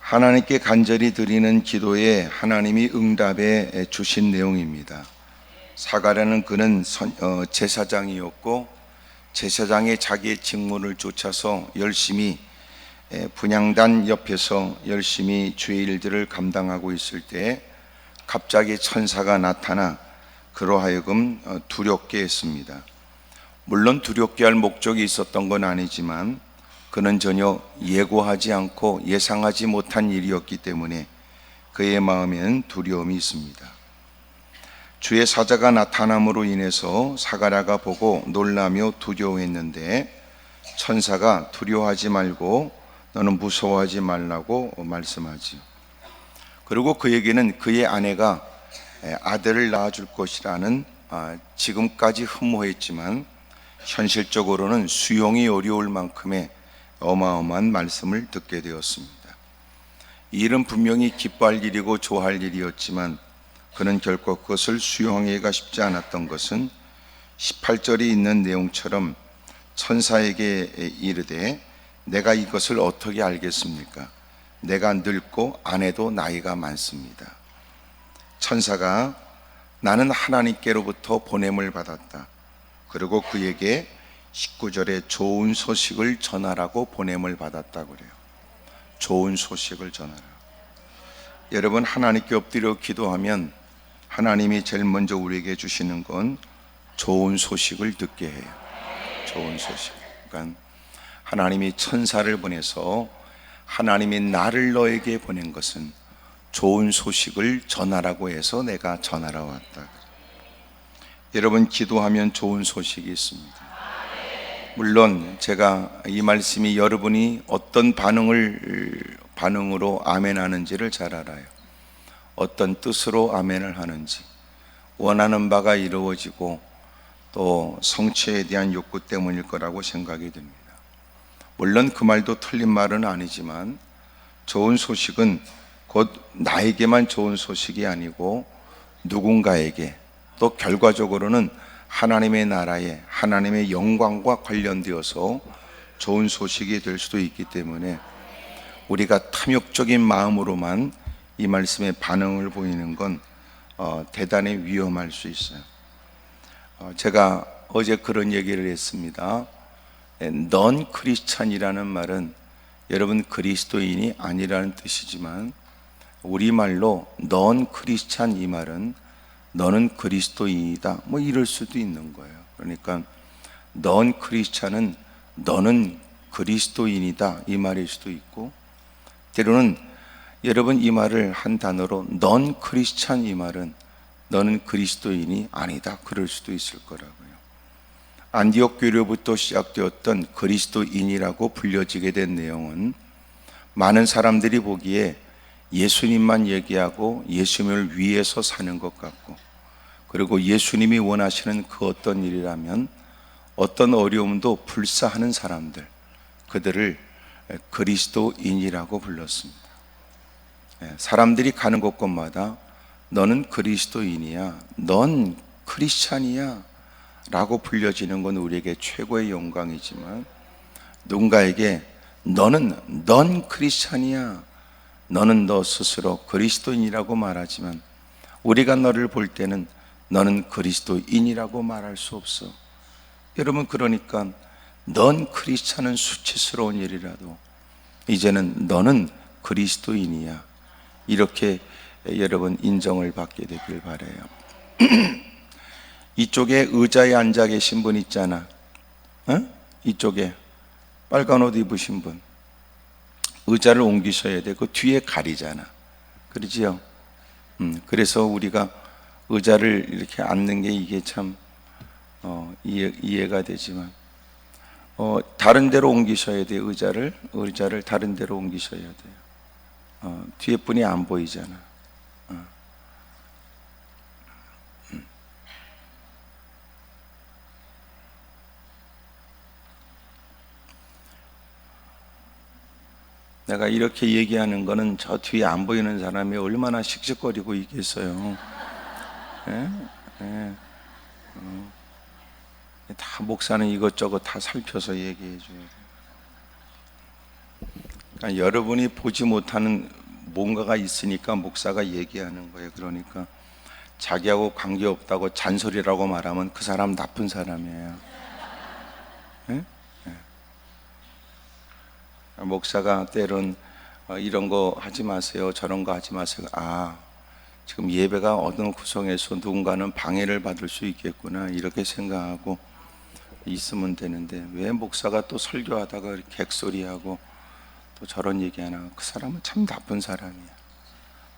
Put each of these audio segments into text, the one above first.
하나님께 간절히 드리는 기도에 하나님이 응답해 주신 내용입니다. 사가랴는 그는 제사장이었고 제사장의 자기의 직무를 쫓아서 열심히 분향단 옆에서 열심히 주의 일들을 감당하고 있을 때 갑자기 천사가 나타나 그로 하여금 두렵게 했습니다. 물론 두렵게 할 목적이 있었던 건 아니지만 그는 전혀 예고하지 않고 예상하지 못한 일이었기 때문에 그의 마음에는 두려움이 있습니다. 주의 사자가 나타남으로 인해서 사가랴가 보고 놀라며 두려워했는데 천사가 두려워하지 말고 너는 무서워하지 말라고 말씀하지요. 그리고 그에게는 그의 아내가 아들을 낳아줄 것이라는 지금까지 흠모했지만 현실적으로는 수용이 어려울 만큼의 어마어마한 말씀을 듣게 되었습니다. 이 일은 분명히 기뻐할 일이고 좋아할 일이었지만 그는 결코 그것을 수용하기가 쉽지 않았던 것은 18절에 있는 내용처럼 천사에게 이르되 내가 이것을 어떻게 알겠습니까? 내가 늙고 아내도 나이가 많습니다. 천사가 나는 하나님께로부터 보냄을 받았다. 그리고 그에게 19절에 좋은 소식을 전하라고 보냄을 받았다고 그래요. 좋은 소식을 전하라. 여러분, 하나님께 엎드려 기도하면 하나님이 제일 먼저 우리에게 주시는 건 좋은 소식을 듣게 해요. 좋은 소식. 그러니까 하나님이 천사를 보내서 하나님이 나를 너에게 보낸 것은 좋은 소식을 전하라고 해서 내가 전하러 왔다. 여러분, 기도하면 좋은 소식이 있습니다. 물론 제가 이 말씀이 여러분이 어떤 반응으로 아멘 하는지를 잘 알아요. 어떤 뜻으로 아멘을 하는지, 원하는 바가 이루어지고 또 성취에 대한 욕구 때문일 거라고 생각이 듭니다. 물론 그 말도 틀린 말은 아니지만 좋은 소식은 곧 나에게만 좋은 소식이 아니고 누군가에게 또 결과적으로는 하나님의 나라에 하나님의 영광과 관련되어서 좋은 소식이 될 수도 있기 때문에 우리가 탐욕적인 마음으로만 이 말씀에 반응을 보이는 건 대단히 위험할 수 있어요. 제가 어제 그런 얘기를 했습니다. 넌 크리스찬이라는 말은 여러분 그리스도인이 아니라는 뜻이지만 우리말로 넌 크리스찬 이 말은 너는 그리스도인이다 뭐 이럴 수도 있는 거예요. 그러니까 넌 크리스찬은 너는 그리스도인이다 이 말일 수도 있고, 때로는 여러분 이 말을 한 단어로 넌 크리스찬 이 말은 너는 그리스도인이 아니다 그럴 수도 있을 거라고요. 안디옥 교회로부터 시작되었던 그리스도인이라고 불려지게 된 내용은 많은 사람들이 보기에 예수님만 얘기하고 예수님을 위해서 사는 것 같고, 그리고 예수님이 원하시는 그 어떤 일이라면 어떤 어려움도 불사하는 사람들, 그들을 그리스도인이라고 불렀습니다. 사람들이 가는 곳곳마다 너는 그리스도인이야, 넌 크리스찬이야 라고 불려지는 건 우리에게 최고의 영광이지만 누군가에게 넌 크리스찬이야, 너는 너 스스로 그리스도인이라고 말하지만 우리가 너를 볼 때는 너는 그리스도인이라고 말할 수 없어. 여러분, 그러니까 넌 크리스찬은 수치스러운 일이라도 이제는 너는 그리스도인이야 이렇게 여러분 인정을 받게 되길 바라요. 이쪽에 의자에 앉아 계신 분 있잖아. 이쪽에 빨간 옷 입으신 분, 의자를 옮기셔야 돼. 그 뒤에 가리잖아. 그러지요? 그래서 우리가 의자를 이렇게 앉는 게 이게 참 이해가 되지만 다른 데로 옮기셔야 돼요. 의자를 다른 데로 옮기셔야 돼요. 뒤에 분이 안 보이잖아. 내가 이렇게 얘기하는 거는 저 뒤에 안 보이는 사람이 얼마나 씩씩거리고 있겠어요. 다 목사는 이것저것 다 살펴서 얘기해 줘야 돼요. 그러니까 여러분이 보지 못하는 뭔가가 있으니까 목사가 얘기하는 거예요. 그러니까 자기하고 관계없다고 잔소리라고 말하면 그 사람 나쁜 사람이에요. 예? 예. 목사가 때론 이런 거 하지 마세요, 저런 거 하지 마세요. 지금 예배가 어느 구성에서 누군가는 방해를 받을 수 있겠구나 이렇게 생각하고 있으면 되는데, 왜 목사가 또 설교하다가 이렇게 객소리하고 또 저런 얘기하나. 그 사람은 참 나쁜 사람이야.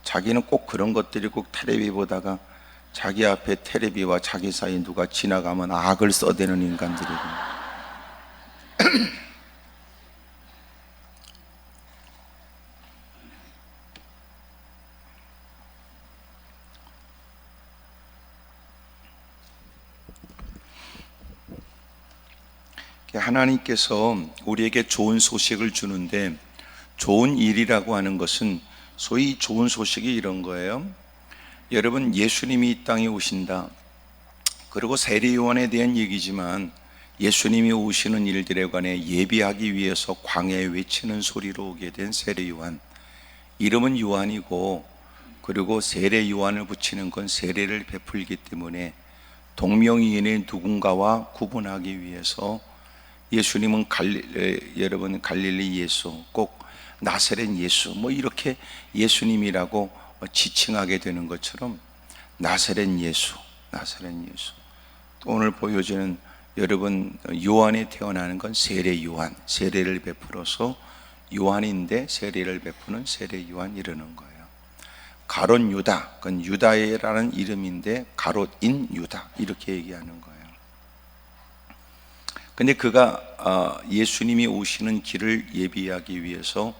자기는 꼭 그런 것들이 꼭 테레비 보다가 자기 앞에 테레비와 자기 사이 누가 지나가면 악을 써대는 인간들이고. 하나님께서 우리에게 좋은 소식을 주는데, 좋은 일이라고 하는 것은 소위 좋은 소식이 이런 거예요. 여러분, 예수님이 이 땅에 오신다. 그리고 세례요한에 대한 얘기지만 예수님이 오시는 일들에 관해 예비하기 위해서 광야에 외치는 소리로 오게 된 세례요한. 이름은 요한이고, 그리고 세례요한을 붙이는 건 세례를 베풀기 때문에 동명이인의 누군가와 구분하기 위해서 예수님은 여러분 갈릴리 예수, 꼭 나사렛 예수, 뭐 이렇게 예수님이라고 지칭하게 되는 것처럼 나사렛 예수, 나사렛 예수. 또 오늘 보여지는 여러분 요한에 태어나는 건 세례 요한, 세례를 베풀어서 요한인데 세례를 베푸는 세례 요한 이러는 거예요. 가롯 유다, 그건 유다라는 이름인데 가롯인 유다 이렇게 얘기하는 거예요. 근데 그가 예수님이 오시는 길을 예비하기 위해서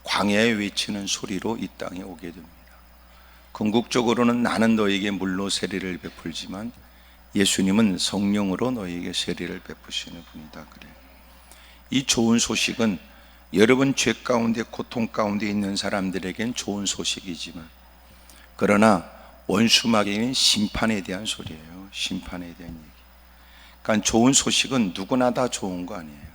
광야에 외치는 소리로 이 땅에 오게 됩니다. 궁극적으로는 나는 너에게 물로 세례를 베풀지만 예수님은 성령으로 너에게 세례를 베푸시는 분이다 그래요. 이 좋은 소식은 여러분 죄 가운데 고통 가운데 있는 사람들에겐 좋은 소식이지만, 그러나 원수마귀는 심판에 대한 소리예요. 심판에 대한 얘기. 그러니까 좋은 소식은 누구나 다 좋은 거 아니에요.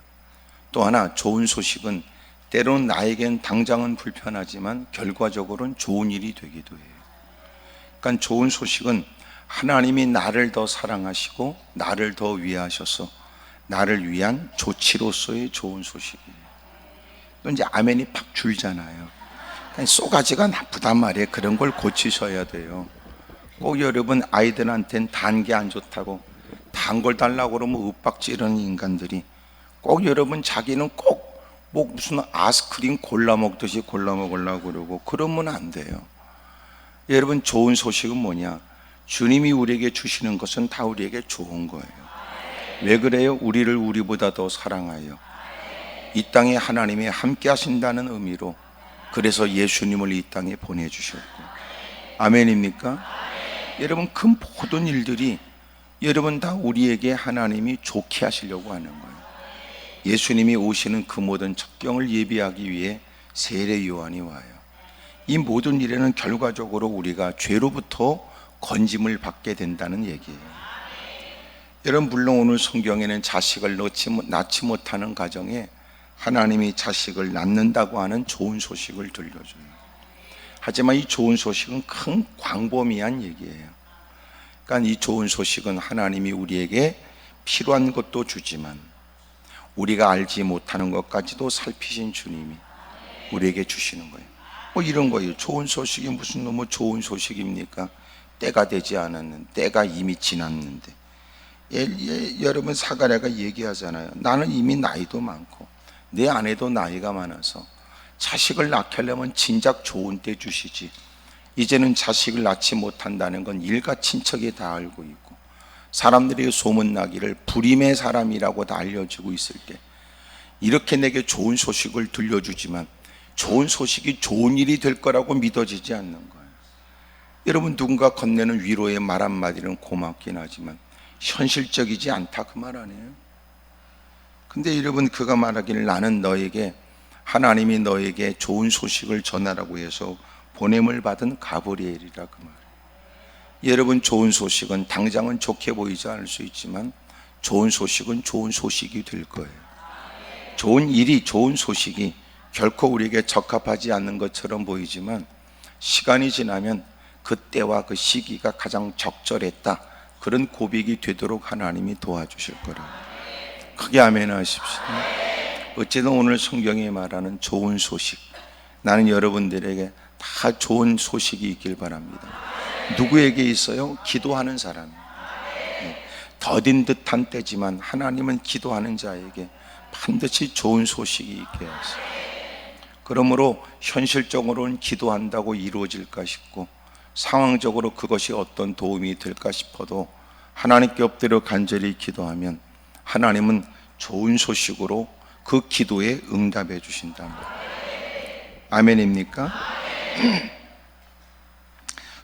또 하나 좋은 소식은 때로는 나에겐 당장은 불편하지만 결과적으로는 좋은 일이 되기도 해요. 그러니까 좋은 소식은 하나님이 나를 더 사랑하시고 나를 더 위하셔서 나를 위한 조치로서의 좋은 소식이에요. 또 이제 아멘이 팍 줄잖아요. 그러니까 쏘가지가 나쁘단 말이에요. 그런 걸 고치셔야 돼요. 꼭 여러분 아이들한테는 단 게 안 좋다고 단 걸 달라고 그러면 윽박지르는 인간들이 꼭 여러분 자기는 꼭 뭐 무슨 아이스크림 골라 먹듯이 골라 먹으려고 그러고 그러면 안 돼요. 여러분 좋은 소식은 뭐냐? 주님이 우리에게 주시는 것은 다 우리에게 좋은 거예요. 왜 그래요? 우리를 우리보다 더 사랑하여 이 땅에 하나님이 함께 하신다는 의미로, 그래서 예수님을 이 땅에 보내주셨고. 아멘입니까? 여러분 그 모든 일들이 여러분 다 우리에게 하나님이 좋게 하시려고 하는 거예요. 예수님이 오시는 그 모든 첩경을 예비하기 위해 세례 요한이 와요. 이 모든 일에는 결과적으로 우리가 죄로부터 건짐을 받게 된다는 얘기예요. 여러분 물론 오늘 성경에는 자식을 낳지 못하는 가정에 하나님이 자식을 낳는다고 하는 좋은 소식을 들려줘요. 하지만 이 좋은 소식은 큰 광범위한 얘기예요. 그러니까 이 좋은 소식은 하나님이 우리에게 필요한 것도 주지만 우리가 알지 못하는 것까지도 살피신 주님이 우리에게 주시는 거예요. 뭐 이런 거예요. 좋은 소식이 무슨 너무 좋은 소식입니까? 때가 되지 않았는데, 때가 이미 지났는데. 여러분 사가랴가 얘기하잖아요. 나는 이미 나이도 많고 내 아내도 나이가 많아서 자식을 낳게 하려면 진작 좋은 때 주시지, 이제는 자식을 낳지 못한다는 건 일가 친척이 다 알고 있고 사람들이 소문나기를 불임의 사람이라고 다 알려지고 있을 때 이렇게 내게 좋은 소식을 들려주지만 좋은 소식이 좋은 일이 될 거라고 믿어지지 않는 거예요. 여러분 누군가 건네는 위로의 말 한마디는 고맙긴 하지만 현실적이지 않다 그 말 아니에요? 근데 여러분 그가 말하기를 나는 너에게, 하나님이 너에게 좋은 소식을 전하라고 해서 보냄을 받은 가브리엘이라 그 말. 여러분 좋은 소식은 당장은 좋게 보이지 않을 수 있지만 좋은 소식은 좋은 소식이 될 거예요. 좋은 일이, 좋은 소식이 결코 우리에게 적합하지 않는 것처럼 보이지만 시간이 지나면 그때와 그 시기가 가장 적절했다, 그런 고백이 되도록 하나님이 도와주실 거라. 크게 아멘 하십시오. 어쨌든 오늘 성경이 말하는 좋은 소식, 나는 여러분들에게 다 좋은 소식이 있길 바랍니다. 누구에게 있어요? 기도하는 사람. 더딘 듯한 때지만 하나님은 기도하는 자에게 반드시 좋은 소식이 있게 하세요. 그러므로 현실적으로는 기도한다고 이루어질까 싶고 상황적으로 그것이 어떤 도움이 될까 싶어도 하나님께 엎드려 간절히 기도하면 하나님은 좋은 소식으로 그 기도에 응답해 주신답니다. 아멘입니까?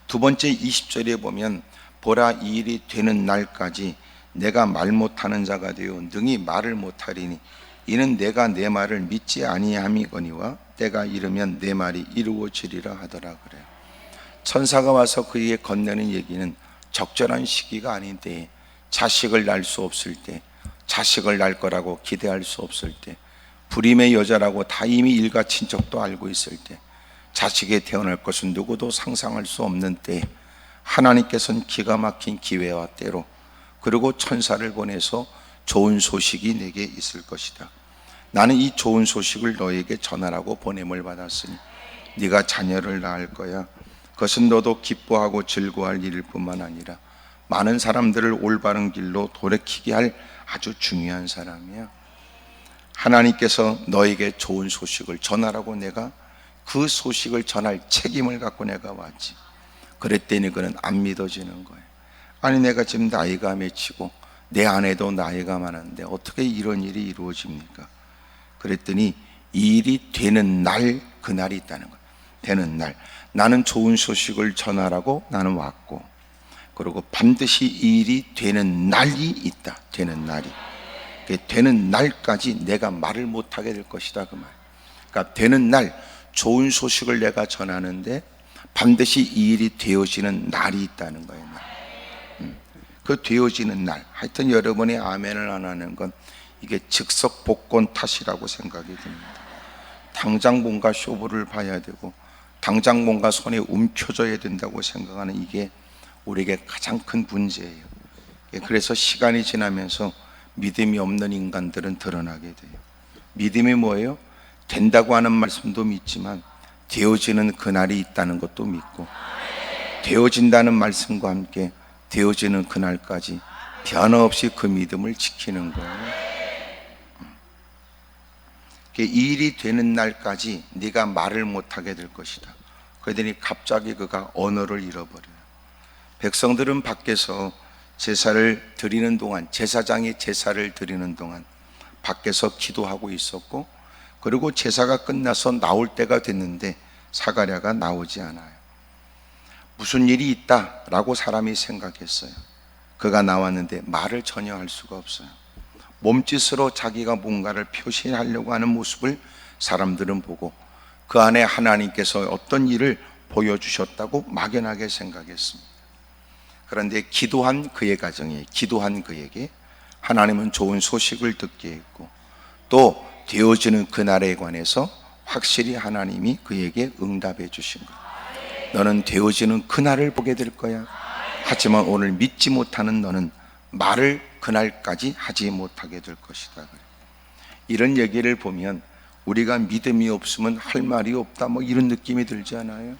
두 번째 20절에 보면 보라, 이 일이 되는 날까지 내가 말 못하는 자가 되어 능히 말을 못하리니 이는 내가 내 말을 믿지 아니함이거니와 때가 이르면 내 말이 이루어지리라 하더라 그래요. 천사가 와서 그에게 건네는 얘기는 적절한 시기가 아닌 때에, 자식을 낳을 수 없을 때, 자식을 낳을 거라고 기대할 수 없을 때, 불임의 여자라고 다 이미 일가 친척도 알고 있을 때, 자식이 태어날 것은 누구도 상상할 수 없는 때에 하나님께서는 기가 막힌 기회와 때로 그리고 천사를 보내서 좋은 소식이 내게 있을 것이다. 나는 이 좋은 소식을 너에게 전하라고 보냄을 받았으니 네가 자녀를 낳을 거야. 그것은 너도 기뻐하고 즐거워할 일일 뿐만 아니라 많은 사람들을 올바른 길로 돌이키게 할 아주 중요한 사람이야. 하나님께서 너에게 좋은 소식을 전하라고 내가 그 소식을 전할 책임을 갖고 내가 왔지. 그랬더니 그는 안 믿어지는 거예요. 아니 내가 지금 나이가 맺히고 내 아내도 나이가 많은데 어떻게 이런 일이 이루어집니까? 그랬더니 이 일이 되는 날, 그날이 있다는 거예요. 되는 날, 나는 좋은 소식을 전하라고 나는 왔고, 그리고 반드시 이 일이 되는 날이 있다. 되는 날이, 되는 날까지 내가 말을 못하게 될 것이다, 그 말. 그러니까 되는 날, 좋은 소식을 내가 전하는데 반드시 이 일이 되어지는 날이 있다는 거예요. 그 되어지는 날, 하여튼 여러분이 아멘을 안 하는 건 이게 즉석 복권 탓이라고 생각이 듭니다. 당장 뭔가 쇼부를 봐야 되고 당장 뭔가 손에 움켜져야 된다고 생각하는 이게 우리에게 가장 큰 문제예요. 그래서 시간이 지나면서 믿음이 없는 인간들은 드러나게 돼요. 믿음이 뭐예요? 된다고 하는 말씀도 믿지만 되어지는 그날이 있다는 것도 믿고, 되어진다는 말씀과 함께 되어지는 그날까지 변함없이 그 믿음을 지키는 거예요. 이 일이 되는 날까지 네가 말을 못하게 될 것이다. 그러더니 갑자기 그가 언어를 잃어버려요. 백성들은 밖에서 제사를 드리는 동안, 제사장이 제사를 드리는 동안 밖에서 기도하고 있었고, 그리고 제사가 끝나서 나올 때가 됐는데 사가랴가 나오지 않아요. 무슨 일이 있다라고 사람이 생각했어요. 그가 나왔는데 말을 전혀 할 수가 없어요. 몸짓으로 자기가 뭔가를 표시하려고 하는 모습을 사람들은 보고 그 안에 하나님께서 어떤 일을 보여주셨다고 막연하게 생각했습니다. 그런데 기도한 그의 가정에, 기도한 그에게 하나님은 좋은 소식을 듣게 했고, 또 되어지는 그날에 관해서 확실히 하나님이 그에게 응답해 주신 거예요. 너는 되어지는 그날을 보게 될 거야. 하지만 오늘 믿지 못하는 너는 말을 그날까지 하지 못하게 될 것이다. 이런 얘기를 보면 우리가 믿음이 없으면 할 말이 없다, 뭐 이런 느낌이 들지 않아요?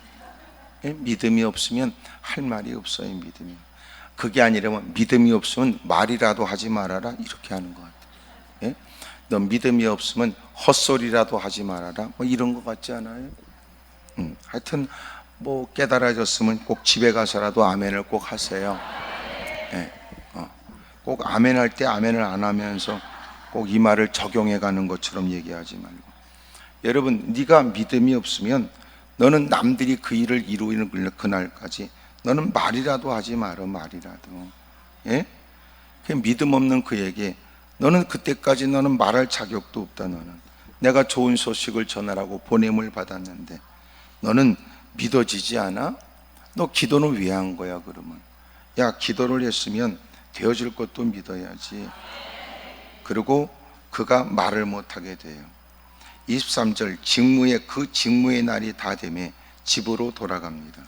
예? 믿음이 없으면 할 말이 없어요. 믿음이. 그게 아니라면 믿음이 없으면 말이라도 하지 말아라, 이렇게 하는 것 같아요. 예? 너 믿음이 없으면 헛소리라도 하지 말아라, 뭐 이런 것 같지 않아요? 하여튼 뭐 깨달아졌으면 꼭 집에 가서라도 아멘을 꼭 하세요. 예. 꼭 아멘 할 때 아멘을 안 하면서 꼭 이 말을 적용해 가는 것처럼 얘기하지 말고, 여러분, 네가 믿음이 없으면 너는 남들이 그 일을 이루는 그날까지 너는 말이라도 하지 말어. 말이라도. 예? 그 믿음 없는 그에게 너는 그때까지 너는 말할 자격도 없다. 너는 내가 좋은 소식을 전하라고 보냄을 받았는데 너는 믿어지지 않아? 너 기도는 왜 한 거야? 그러면 야, 기도를 했으면 되어질 것도 믿어야지. 그리고 그가 말을 못하게 돼요. 23절 직무의 날이 다 되매 집으로 돌아갑니다.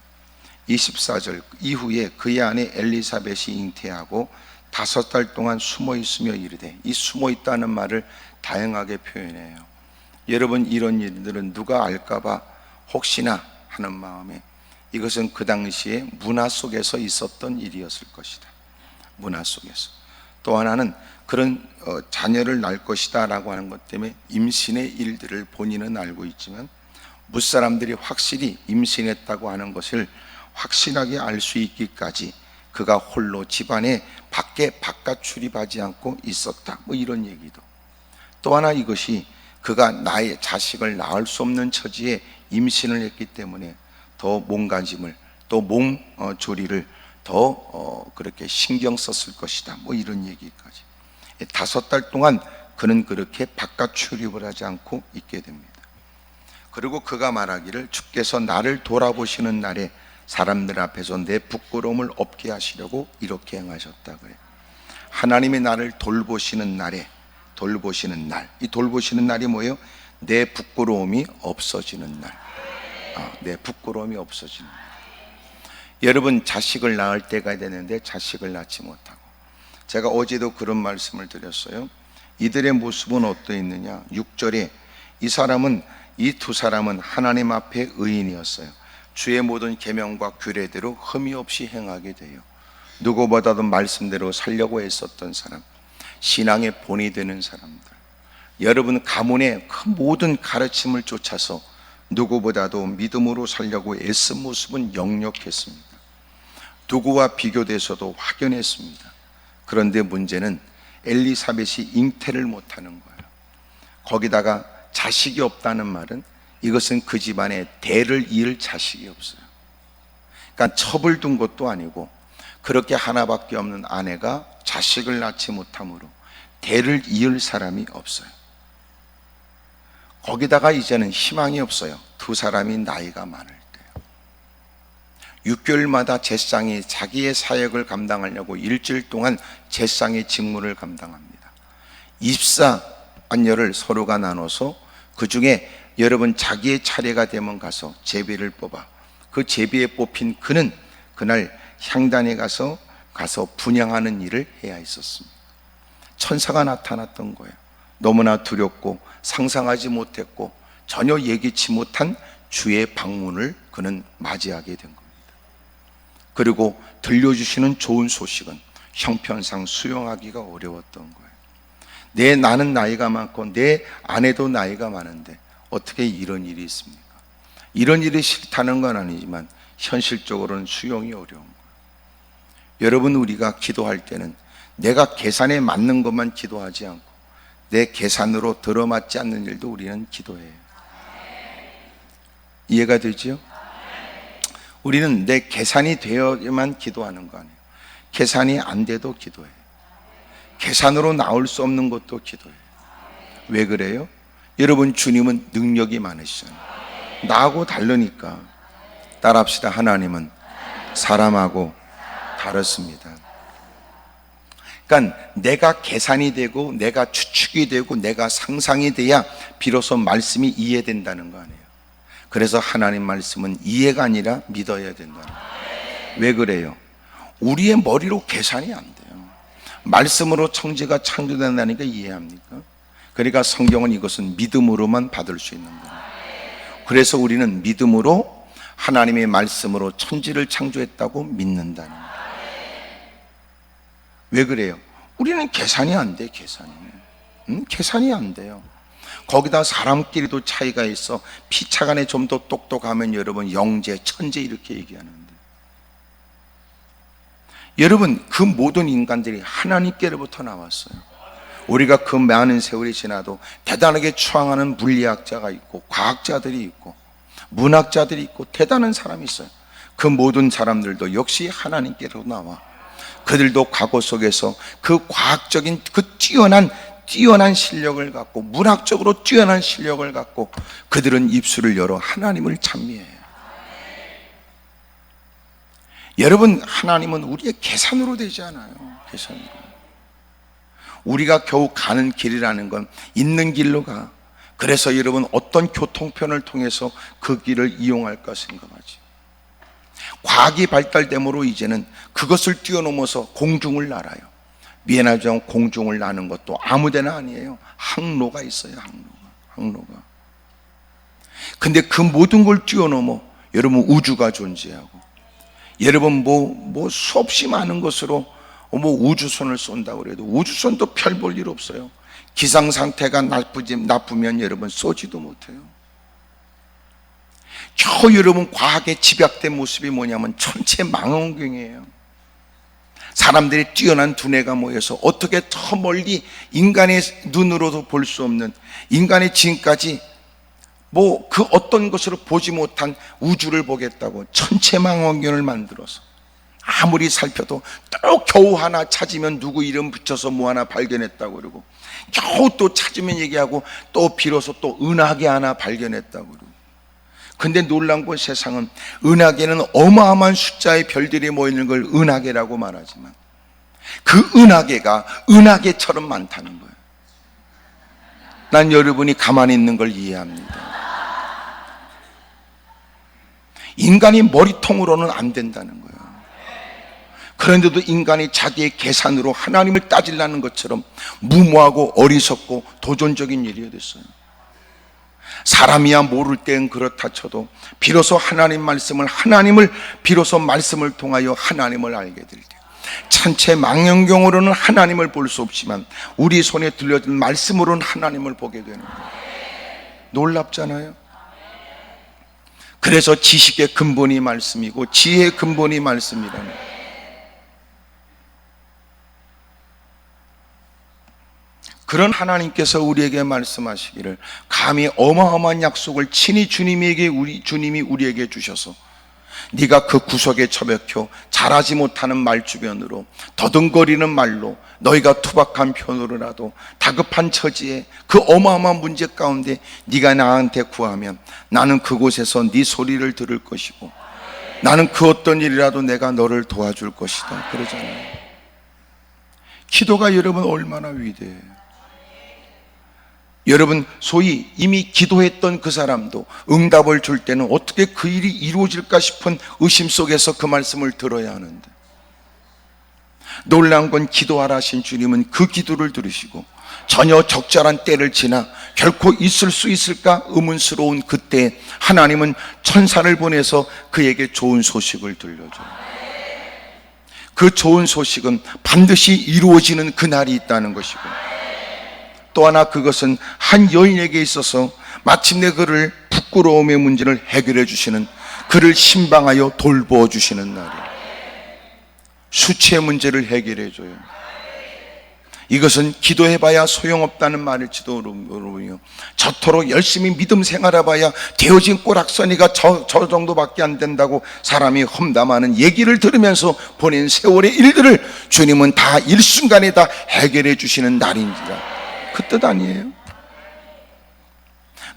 24절 이후에 그의 아내 엘리사벳이 잉태하고 5달 동안 숨어 있으며 이르되, 이 숨어 있다는 말을 다양하게 표현해요. 여러분, 이런 일들은 누가 알까봐 혹시나 하는 마음에, 이것은 그 당시에 문화 속에서 있었던 일이었을 것이다. 문화 속에서. 또 하나는 그런 자녀를 낳을 것이다 라고 하는 것 때문에 임신의 일들을 본인은 알고 있지만 무사람들이 확실히 임신했다고 하는 것을 확실하게 알 수 있기까지 그가 홀로 집안에 바깥 출입하지 않고 있었다, 뭐 이런 얘기도. 또 하나, 이것이 그가 나의 자식을 낳을 수 없는 처지에 임신을 했기 때문에 더 몸가짐을, 또 몸조리를 더 그렇게 신경 썼을 것이다, 뭐 이런 얘기까지. 5달 동안 그는 그렇게 바깥 출입을 하지 않고 있게 됩니다. 그리고 그가 말하기를, 주께서 나를 돌아보시는 날에 사람들 앞에서 내 부끄러움을 없게 하시려고 이렇게 행하셨다 그래. 하나님이 나를 돌보시는 날에, 돌보시는 날, 이 돌보시는 날이 뭐예요? 내 부끄러움이 없어지는 날. 내 부끄러움이 없어지는 날. 여러분, 자식을 낳을 때가 되는데 자식을 낳지 못하고, 제가 어제도 그런 말씀을 드렸어요. 이들의 모습은 어떠했느냐? 6절에 이 두 사람은 하나님 앞에 의인이었어요. 주의 모든 계명과 규례대로 흠이 없이 행하게 돼요. 누구보다도 말씀대로 살려고 애썼던 사람, 신앙의 본이 되는 사람들. 여러분, 가문의 그 모든 가르침을 쫓아서 누구보다도 믿음으로 살려고 애쓴 모습은 역력했습니다. 누구와 비교돼서도 확연했습니다. 그런데 문제는 엘리사벳이 잉태를 못하는 거예요. 거기다가 자식이 없다는 말은, 이것은 그 집안에 대를 이을 자식이 없어요. 그러니까 첩을 둔 것도 아니고, 그렇게 하나밖에 없는 아내가 자식을 낳지 못함으로 대를 이을 사람이 없어요. 거기다가 이제는 희망이 없어요. 두 사람이 나이가 많을 때요. 6개월마다 제쌍이 자기의 사역을 감당하려고 일주일 동안 제쌍의 직무를 감당합니다. 24안녀를 서로가 나눠서 그 중에 여러분, 자기의 차례가 되면 가서 제비를 뽑아, 그 제비에 뽑힌 그는 그날 향단에 가서 분향하는 일을 해야 했었습니다. 천사가 나타났던 거예요. 너무나 두렵고 상상하지 못했고 전혀 예기치 못한 주의 방문을 그는 맞이하게 된 겁니다. 그리고 들려주시는 좋은 소식은 형편상 수용하기가 어려웠던 거예요. 나는 나이가 많고 내 아내도 나이가 많은데 어떻게 이런 일이 있습니까? 이런 일이 싫다는 건 아니지만 현실적으로는 수용이 어려운 거예요. 여러분, 우리가 기도할 때는 내가 계산에 맞는 것만 기도하지 않고 내 계산으로 들어맞지 않는 일도 우리는 기도해요. 이해가 되죠? 우리는 내 계산이 되어야만 기도하는 거 아니에요. 계산이 안 돼도 기도해요. 계산으로 나올 수 없는 것도 기도해요. 왜 그래요? 여러분, 주님은 능력이 많으시잖아요. 나하고 다르니까. 따라합시다. 하나님은 사람하고 다르습니다. 그러니까 내가 계산이 되고 내가 추측이 되고 내가 상상이 돼야 비로소 말씀이 이해된다는 거 아니에요. 그래서 하나님 말씀은 이해가 아니라 믿어야 된다는 거예요. 왜 그래요? 우리의 머리로 계산이 안 돼요. 말씀으로 천지가 창조된다니까 이해합니까? 그러니까 성경은 이것은 믿음으로만 받을 수 있는 거예요. 그래서 우리는 믿음으로 하나님의 말씀으로 천지를 창조했다고 믿는다는 거예요. 왜 그래요? 우리는 계산이 안 돼, 계산이. 계산이 안 돼요. 거기다 사람끼리도 차이가 있어. 피차간에 좀 더 똑똑하면 여러분 영재, 천재 이렇게 얘기하는데, 여러분, 그 모든 인간들이 하나님께로부터 나왔어요. 우리가 그 많은 세월이 지나도 대단하게 추앙하는 물리학자가 있고 과학자들이 있고 문학자들이 있고 대단한 사람이 있어요. 그 모든 사람들도 역시 하나님께로 나와. 그들도 과거 속에서 그 과학적인 그 뛰어난 실력을 갖고 문학적으로 뛰어난 실력을 갖고 그들은 입술을 열어 하나님을 찬미해요. 여러분, 하나님은 우리의 계산으로 되지 않아요. 계산으로. 우리가 겨우 가는 길이라는 건 있는 길로 가. 그래서 여러분 어떤 교통편을 통해서 그 길을 이용할까 생각하지. 과학이 발달됨으로 이제는 그것을 뛰어넘어서 공중을 날아요. 미안하지만 공중을 나는 것도 아무데나 아니에요. 항로가 있어요. 항로가. 근데 그 모든 걸 뛰어넘어 여러분 우주가 존재하고, 여러분 뭐 수없이 많은 것으로 우주선을 쏜다고 그래도 우주선도 별 볼 일 없어요. 기상 상태가 나쁘면 여러분 쏘지도 못해요. 겨우 여러분 과학에 집약된 모습이 뭐냐면 천체 망원경이에요. 사람들이 뛰어난 두뇌가 모여서 어떻게 저 멀리 인간의 눈으로도 볼 수 없는, 인간의 지금까지 그 어떤 것으로 보지 못한 우주를 보겠다고 천체 망원경을 만들어서 아무리 살펴도 또 겨우 하나 찾으면 누구 이름 붙여서 뭐 하나 발견했다고 그러고, 겨우 또 찾으면 얘기하고 또 비로소 또 은하계 하나 발견했다고 그러고. 근데 놀라운 건 세상은 은하계는 어마어마한 숫자의 별들이 모이는 걸 은하계라고 말하지만 그 은하계가 은하계처럼 많다는 거예요. 난 여러분이 가만히 있는 걸 이해합니다. 인간이 머리통으로는 안 된다는 거예요. 그런데도 인간이 자기의 계산으로 하나님을 따지려는 것처럼 무모하고 어리석고 도전적인 일이 됐어요. 사람이야 모를 땐 그렇다 쳐도 비로소 하나님을 비로소 말씀을 통하여 하나님을 알게 될 때, 천체 망원경으로는 하나님을 볼 수 없지만 우리 손에 들려진 말씀으로는 하나님을 보게 되는 거예요. 놀랍잖아요. 그래서 지식의 근본이 말씀이고 지혜의 근본이 말씀이라는 거예요. 그런 하나님께서 우리에게 말씀하시기를, 감히 어마어마한 약속을 친히 주님이 우리에게 주셔서 네가 그 구석에 처박혀 잘하지 못하는 말 주변으로 더듬거리는 말로 너희가 투박한 편으로라도 다급한 처지에 그 어마어마한 문제 가운데 네가 나한테 구하면 나는 그곳에서 네 소리를 들을 것이고 나는 그 어떤 일이라도 내가 너를 도와줄 것이다 그러잖아요. 기도가 여러분 얼마나 위대해요. 여러분 소위 이미 기도했던 그 사람도 응답을 줄 때는 어떻게 그 일이 이루어질까 싶은 의심 속에서 그 말씀을 들어야 하는데, 놀라운 건 기도하라 하신 주님은 그 기도를 들으시고 전혀 적절한 때를 지나 결코 있을 수 있을까 의문스러운 그때 하나님은 천사를 보내서 그에게 좋은 소식을 들려줘요. 그 좋은 소식은 반드시 이루어지는 그날이 있다는 것이고, 또 하나 그것은 한 여인에게 있어서 마침내 그를 부끄러움의 문제를 해결해 주시는, 그를 신방하여 돌보아 주시는 날이에요. 수치의 문제를 해결해 줘요. 이것은 기도해봐야 소용없다는 말일지도 모르고요, 저토록 열심히 믿음 생활해봐야 되어진 꼬락서니가 저 정도밖에 안 된다고 사람이 험담하는 얘기를 들으면서 보낸 세월의 일들을 주님은 다 일순간에 다 해결해 주시는 날인지라, 그 뜻 아니에요?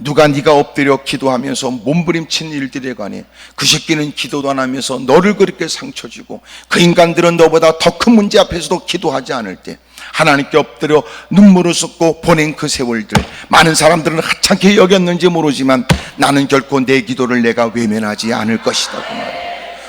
누가 네가 엎드려 기도하면서 몸부림친 일들에 관해 그 새끼는 기도도 안 하면서 너를 그렇게 상처 주고 그 인간들은 너보다 더 큰 문제 앞에서도 기도하지 않을 때 하나님께 엎드려 눈물을 쏟고 보낸 그 세월들, 많은 사람들은 하찮게 여겼는지 모르지만 나는 결코 내 기도를 내가 외면하지 않을 것이다 그 말이에요.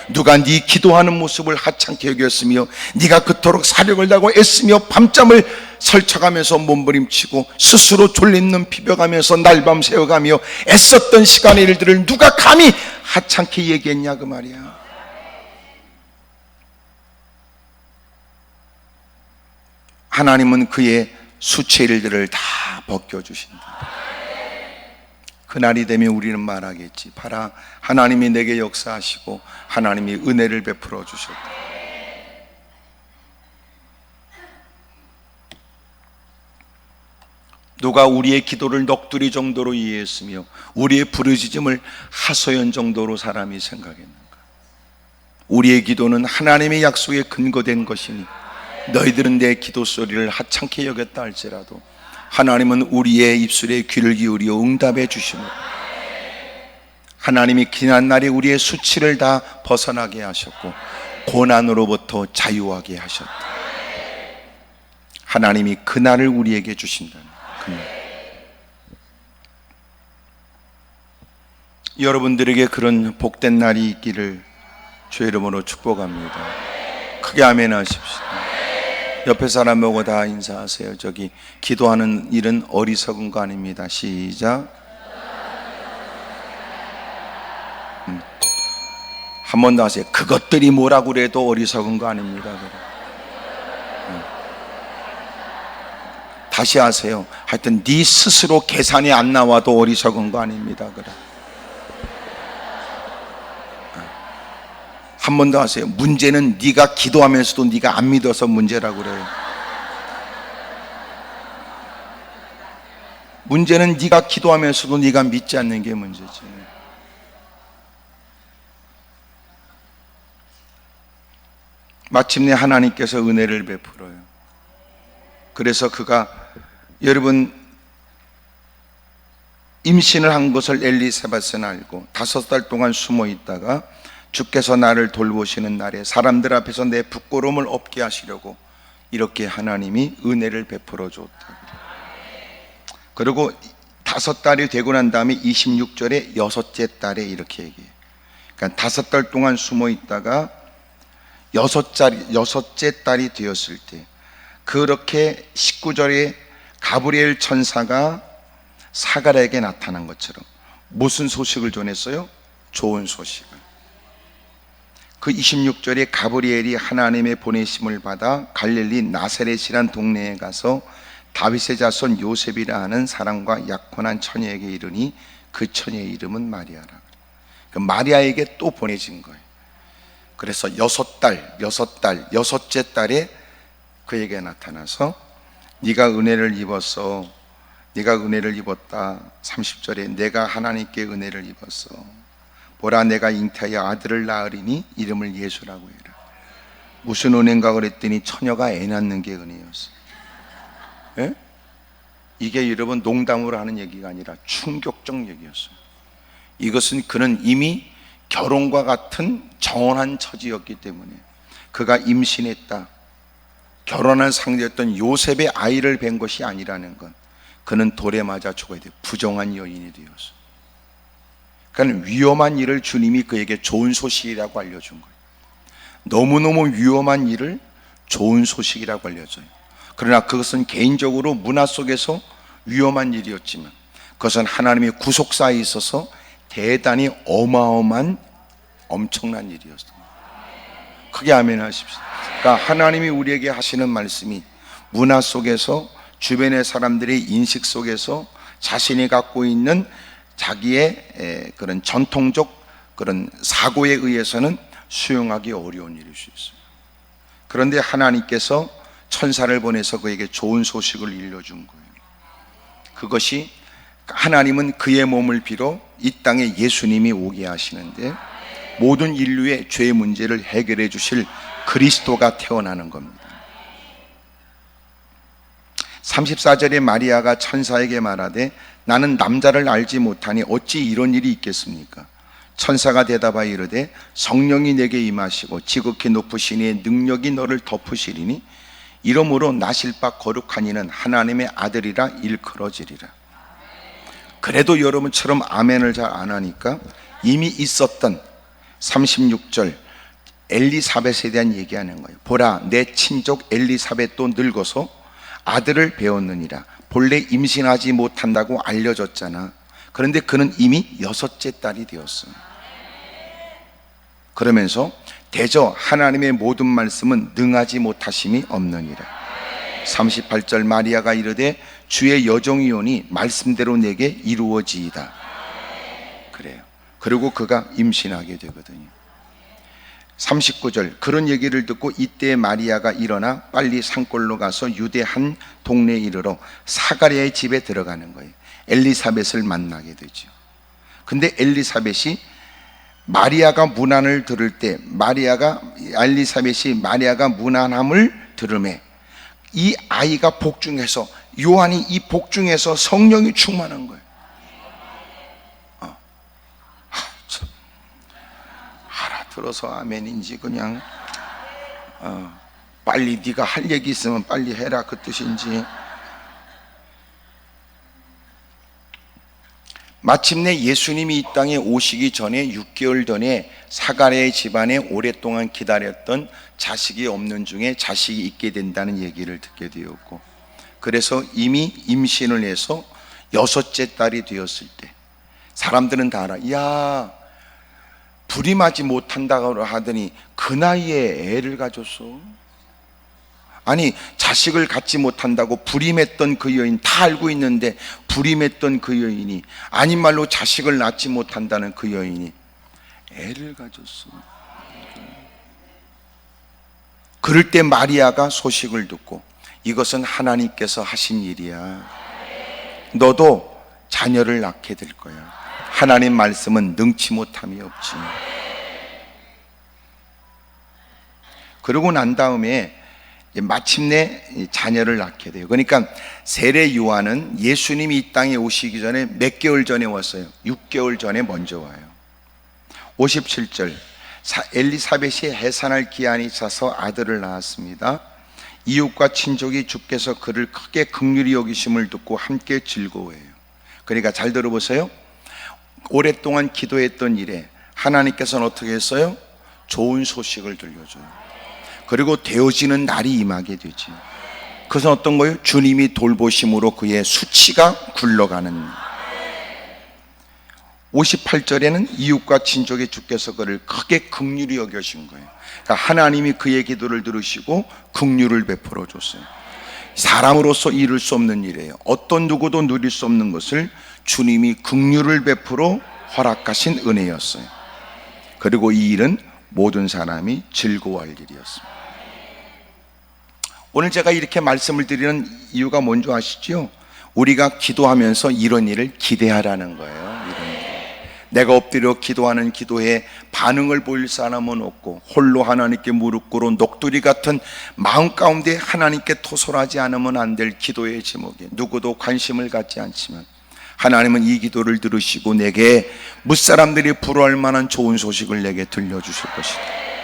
누가 네 기도하는 모습을 하찮게 여겼으며 네가 그토록 사력을 다하고 애쓰며 밤잠을 설쳐가면서 몸부림치고 스스로 졸린 눈 비벼가면서 날밤 새워가며 애썼던 시간의 일들을 누가 감히 하찮게 얘기했냐 그 말이야. 하나님은 그의 수치의 일들을 다 벗겨주신다. 그날이 되면 우리는 말하겠지, 봐라 하나님이 내게 역사하시고 하나님이 은혜를 베풀어 주셨다. 누가 우리의 기도를 넋두리 정도로 이해했으며 우리의 부르짖음을 하소연 정도로 사람이 생각했는가? 우리의 기도는 하나님의 약속에 근거된 것이니 너희들은 내 기도 소리를 하찮게 여겼다 할지라도 하나님은 우리의 입술에 귀를 기울여 응답해 주시므로 하나님이 지난날에 우리의 수치를 다 벗어나게 하셨고 고난으로부터 자유하게 하셨다. 하나님이 그날을 우리에게 주신다는 그날. 여러분들에게 그런 복된 날이 있기를 주의 이름으로 축복합니다. 크게 아멘 하십시오. 옆에 사람 보고 다 인사하세요. 저기 기도하는 일은 어리석은 거 아닙니다. 시작. 한 번 더 하세요. 그것들이 뭐라고 그래도 어리석은 거 아닙니다. 다시 하세요. 하여튼 네 스스로 계산이 안 나와도 어리석은 거 아닙니다. 그래. 한 번 더 하세요. 문제는 네가 기도하면서도 네가 안 믿어서 문제라고 그래요. 문제는 네가 기도하면서도 네가 믿지 않는 게 문제지. 마침내 하나님께서 은혜를 베풀어요. 그래서 그가 여러분 임신을 한 것을 엘리사벳은 알고 5달 동안 숨어 있다가 주께서 나를 돌보시는 날에 사람들 앞에서 내 부끄러움을 없게 하시려고 이렇게 하나님이 은혜를 베풀어 줬다. 그리고 5달이 되고 난 다음에 26절에 6째 달에 이렇게 얘기해요. 그러니까 5달 동안 숨어 있다가 6째 달이 되었을 때 그렇게 19절에 가브리엘 천사가 사가랴에게 나타난 것처럼 무슨 소식을 전했어요? 좋은 소식을. 그 26절에 가브리엘이 하나님의 보내심을 받아 갈릴리 나사렛이란 동네에 가서 다윗의 자손 요셉이라 하는 사랑과 약혼한 처녀에게 이르니 그 처녀의 이름은 마리아라. 그 마리아에게 또 보내진 거예요. 그래서 6째 달에 그에게 나타나서 네가 은혜를 입었어. 네가 은혜를 입었다. 30절에 내가 하나님께 은혜를 입었어. 보라 내가 잉태하여 아들을 낳으리니 이름을 예수라고 해라. 무슨 은혜인가 그랬더니 처녀가 애 낳는 게 은혜였어. 예? 이게 여러분 농담으로 하는 얘기가 아니라 충격적 얘기였어요. 이것은 그는 이미 결혼과 같은 정혼한 처지였기 때문에 그가 임신했다. 결혼한 상대였던 요셉의 아이를 뵌 것이 아니라는 건 그는 돌에 맞아 죽어야 돼. 부정한 여인이 되었어. 그러니까 위험한 일을 주님이 그에게 좋은 소식이라고 알려준 거예요. 너무너무 위험한 일을 좋은 소식이라고 알려줘요. 그러나 그것은 개인적으로 문화 속에서 위험한 일이었지만 그것은 하나님의 구속사에 있어서 대단히 어마어마한 엄청난 일이었어요. 크게 아멘 하십시오. 그러니까 하나님이 우리에게 하시는 말씀이 문화 속에서 주변의 사람들의 인식 속에서 자신이 갖고 있는 자기의 그런 전통적 그런 사고에 의해서는 수용하기 어려운 일일 수 있어요. 그런데 하나님께서 천사를 보내서 그에게 좋은 소식을 일러준 거예요. 그것이 하나님은 그의 몸을 빌어 이 땅에 예수님이 오게 하시는데 모든 인류의 죄의 문제를 해결해 주실 그리스도가 태어나는 겁니다. 34절에 마리아가 천사에게 말하되 나는 남자를 알지 못하니 어찌 이런 일이 있겠습니까? 천사가 대답하여 이르되 성령이 내게 임하시고 지극히 높으신 이의 능력이 너를 덮으시리니 이러므로 나실 바 거룩한 이는 하나님의 아들이라 일컬어지리라. 그래도 여러분처럼 아멘을 잘 안 하니까 이미 있었던 36절 엘리사벳에 대한 얘기하는 거예요. 보라 내 친족 엘리사벳도 늙어서 아들을 배웠느니라. 본래 임신하지 못한다고 알려졌잖아. 그런데 그는 이미 6째 딸이 되었어. 그러면서 대저 하나님의 모든 말씀은 능하지 못하심이 없느니라. 38절 마리아가 이르되 주의 여종이오니 말씀대로 내게 이루어지이다. 그래요. 그리고 그가 임신하게 되거든요. 39절 그런 얘기를 듣고 이때 마리아가 일어나 빨리 산골로 가서 유대 한 동네에 이르러 사가랴의 집에 들어가는 거예요. 엘리사벳을 만나게 되죠. 근데 엘리사벳이 마리아가 문안을 들을 때 엘리사벳이 마리아가 문안함을 들으매 이 아이가 복중해서 요한이 이 복중해서 성령이 충만한 거예요. 알아들어서 아멘인지 그냥 빨리 네가 할 얘기 있으면 빨리 해라 그 뜻인지. 마침내 예수님이 이 땅에 오시기 전에 6개월 전에 사가랴의 집안에 오랫동안 기다렸던 자식이 없는 중에 자식이 있게 된다는 얘기를 듣게 되었고, 그래서 이미 임신을 해서 6째 딸이 되었을 때 사람들은 다 알아. 야, 불임하지 못한다고 하더니 그 나이에 애를 가졌어. 아니, 자식을 갖지 못한다고 불임했던 그 여인 다 알고 있는데, 불임했던 그 여인이, 아닌 말로 자식을 낳지 못한다는 그 여인이 애를 가졌어. 그럴 때 마리아가 소식을 듣고, 이것은 하나님께서 하신 일이야. 너도 자녀를 낳게 될 거야. 하나님 말씀은 능치 못함이 없지. 그러고 난 다음에 마침내 자녀를 낳게 돼요. 그러니까 세례 요한은 예수님이 이 땅에 오시기 전에 몇 개월 전에 왔어요. 6개월 전에 먼저 와요. 57절, 엘리사벳이 해산할 기한이 차서 아들을 낳았습니다. 이웃과 친족이 주께서 그를 크게 긍휼히 여기심을 듣고 함께 즐거워해요. 그러니까 잘 들어보세요. 오랫동안 기도했던 일에 하나님께서는 어떻게 했어요? 좋은 소식을 들려줘요. 그리고 되어지는 날이 임하게 되지. 그것은 어떤 거예요? 주님이 돌보심으로 그의 수치가 굴러가는. 58절에는 이웃과 친족의 주께서 그를 크게 긍휼히 여겨신 거예요. 그러니까 하나님이 그의 기도를 들으시고 긍휼을 베풀어 줬어요. 사람으로서 이룰 수 없는 일이에요. 어떤 누구도 누릴 수 없는 것을 주님이 긍휼을 베풀어 허락하신 은혜였어요. 그리고 이 일은 모든 사람이 즐거워할 일이었습니다. 오늘 제가 이렇게 말씀을 드리는 이유가 뭔지 아시죠? 우리가 기도하면서 이런 일을 기대하라는 거예요. 이런 일. 내가 엎드려 기도하는 기도에 반응을 보일 사람은 없고, 홀로 하나님께 무릎 꿇어 녹두리 같은 마음 가운데 하나님께 토설하지 않으면 안 될 기도의 제목에 누구도 관심을 갖지 않지만, 하나님은 이 기도를 들으시고 내게 무사람들이 부러워할 만한 좋은 소식을 내게 들려주실 것이다.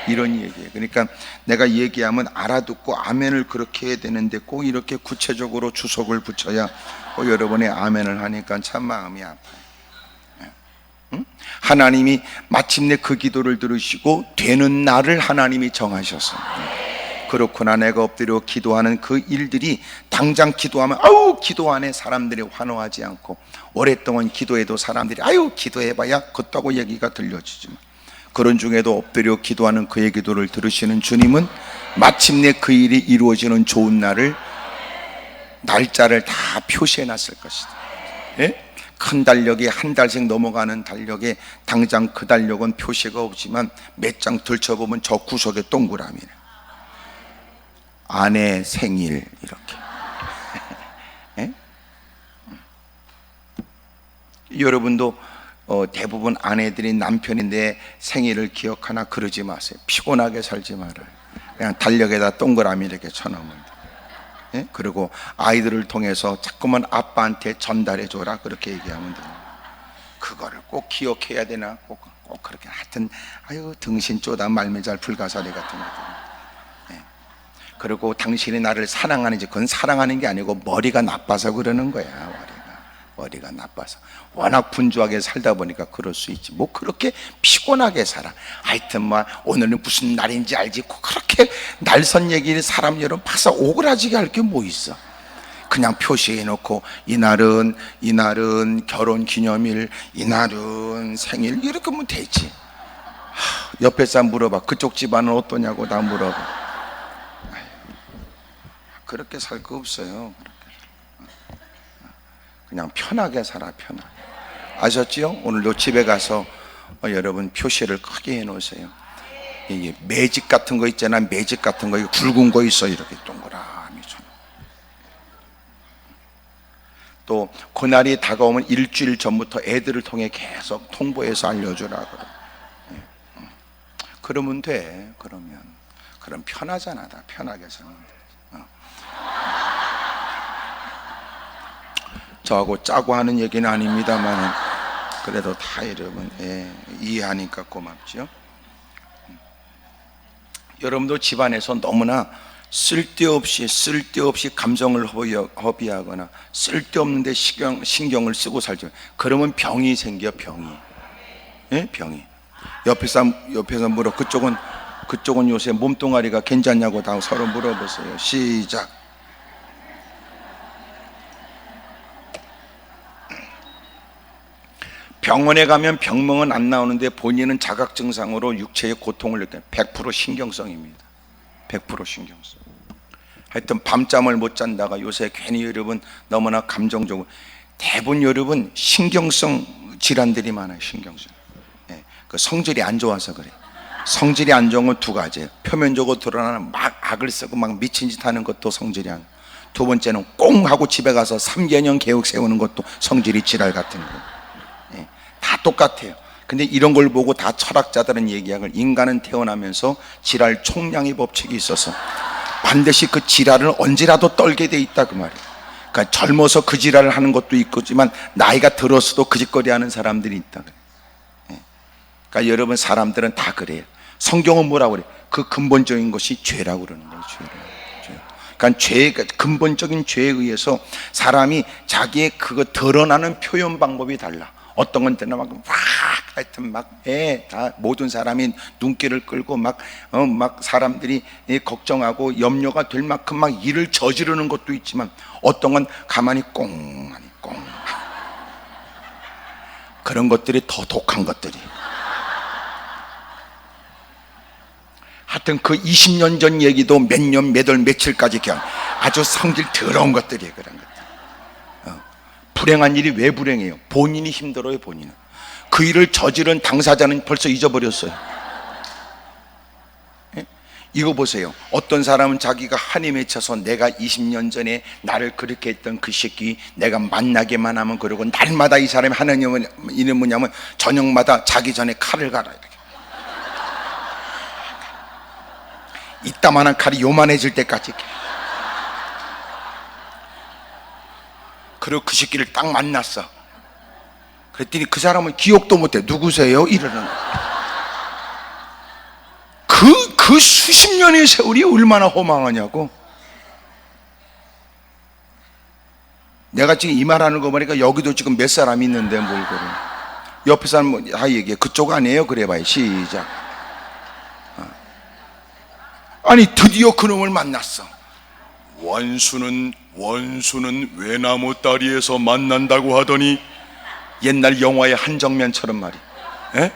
이런 얘기예요. 그러니까 내가 얘기하면 알아듣고 아멘을 그렇게 해야 되는데 꼭 이렇게 구체적으로 주석을 붙여야 여러분의 아멘을 하니까 참 마음이 아파요. 하나님이 마침내 그 기도를 들으시고 되는 날을 하나님이 정하셨어요. 그렇구나, 내가 엎드려 기도하는 그 일들이 당장 기도하면 아유 기도하네 사람들이 환호하지 않고, 오랫동안 기도해도 사람들이 아유 기도해봐야 걷다고 얘기가 들려지지만, 그런 중에도 엎드려 기도하는 그의 기도를 들으시는 주님은 마침내 그 일이 이루어지는 좋은 날을, 날짜를 다 표시해 놨을 것이다. 예? 큰 달력이 한 달씩 넘어가는 달력에 당장 그 달력은 표시가 없지만 몇 장 들춰보면 저 구석에 동그라미네. 아내 생일 이렇게. 예? 여러분도 대부분 아내들이 남편이 내 생일을 기억하나 그러지 마세요. 피곤하게 살지 말아요. 그냥 달력에다 동그라미 이렇게 쳐놓으면 돼요. 예? 그리고 아이들을 통해서 자꾸만 아빠한테 전달해 줘라 그렇게 얘기하면 돼요. 그거를 꼭 기억해야 되나? 꼭 그렇게 하여튼 아유 등신 쪼다 말매잘 불가사리 같은 것들. 예. 그리고 당신이 나를 사랑하는지, 그건 사랑하는 게 아니고 머리가 나빠서 그러는 거야. 머리가 나빠서. 워낙 분주하게 살다 보니까 그럴 수 있지. 뭐 그렇게 피곤하게 살아. 하여튼 뭐 오늘은 무슨 날인지 알지. 그렇게 날선 얘기를 사람 여러분 파서 오그라지게 할 게 뭐 있어. 그냥 표시해 놓고 이날은 결혼 기념일, 이날은 생일 이렇게 하면 되지. 옆에 사람 물어봐. 그쪽 집안은 어떠냐고 나 물어봐. 그렇게 살 거 없어요. 그냥 편하게 살아, 편하게. 아셨지요? 오늘도 집에 가서 여러분 표시를 크게 해놓으세요. 이게 매직 같은 거 있잖아. 매직 같은 거, 이거 굵은 거 있어. 이렇게 동그라미 쳐. 또 그날이 다가오면 일주일 전부터 애들을 통해 계속 통보해서 알려주라 그래. 그러면 돼. 그럼 편하잖아. 다 편하게 살면 돼. 저하고 짜고 하는 얘기는 아닙니다만 그래도 다 여러분 이해하니까 고맙죠. 여러분도 집안에서 너무나 쓸데없이 감성을 허비하거나 쓸데없는데 신경을 쓰고 살죠. 그러면 병이 생겨. 병이. 예? 병이. 옆에서 물어. 그쪽은 요새 몸뚱아리가 괜찮냐고 다 서로 물어보세요. 시작. 병원에 가면 병명은 안 나오는데 본인은 자각 증상으로 육체의 고통을 느껴요. 100% 신경성입니다. 100% 신경성. 하여튼 밤잠을 못 잔다가 요새 괜히 여러분 너무나 감정적으로, 대부분 여러분 신경성 질환들이 많아요. 신경성. 네, 그 성질이 안 좋아서 그래. 성질이 안 좋은 건 두 가지예요. 표면적으로 드러나는 막 악을 쓰고 막 미친 짓 하는 것도 성질이 안. 두 번째는 꽁 하고 집에 가서 3개년 계획 세우는 것도 성질이 지랄 같은 거. 네, 다 똑같아요. 근데 이런 걸 보고 다 철학자들은 얘기하길, 인간은 태어나면서 지랄 총량의 법칙이 있어서 반드시 그 지랄을 언제라도 떨게 돼 있다 그 말이에요. 그러니까 젊어서 그 지랄을 하는 것도 있겠지만 나이가 들었어도 그 짓거리 하는 사람들이 있다 그래요. 그러니까 여러분 사람들은 다 그래요. 성경은 뭐라고 그래요? 그 근본적인 것이 죄라고 그러는 거예요. 그러니까 근본적인 죄에 의해서 사람이 자기의 그거 드러나는 표현 방법이 달라. 어떤 건 때는 막 하여튼 다 모든 사람이 눈길을 끌고 막 사람들이 걱정하고 염려가 될 만큼 막 일을 저지르는 것도 있지만, 어떤 건 가만히 꽁 그런 것들이 더 독한 것들이. 하여튼 그 20년 전 얘기도 몇 년, 몇 월, 며칠까지 그냥 아주 성질 더러운 것들이에요. 그런 것들. 불행한 일이 왜 불행해요? 본인이 힘들어요. 본인은. 그 일을 저지른 당사자는 벌써 잊어버렸어요. 예? 이거 보세요. 어떤 사람은 자기가 한이 맺혀서 내가 20년 전에 나를 그렇게 했던 그 새끼 내가 만나게만 하면, 그러고 날마다 이 사람이 하는 일은 뭐냐면 저녁마다 자기 전에 칼을 갈아요. 이따만한 칼이 요만해질 때까지. 그리고 그 새끼를 딱 만났어. 그랬더니 그 사람은 기억도 못해. 누구세요? 이러는 거야. 그 수십 년의 세월이 얼마나 허망하냐고. 내가 지금 이 말하는 거 보니까 여기도 지금 몇 사람 있는데 뭘 그래. 옆에 사람 다 얘기해. 그쪽 아니에요? 그래 봐요. 시작. 아니 드디어 그놈을 만났어. 원수는 외나무 다리에서 만난다고 하더니, 옛날 영화의 한 장면처럼 말이야. 에?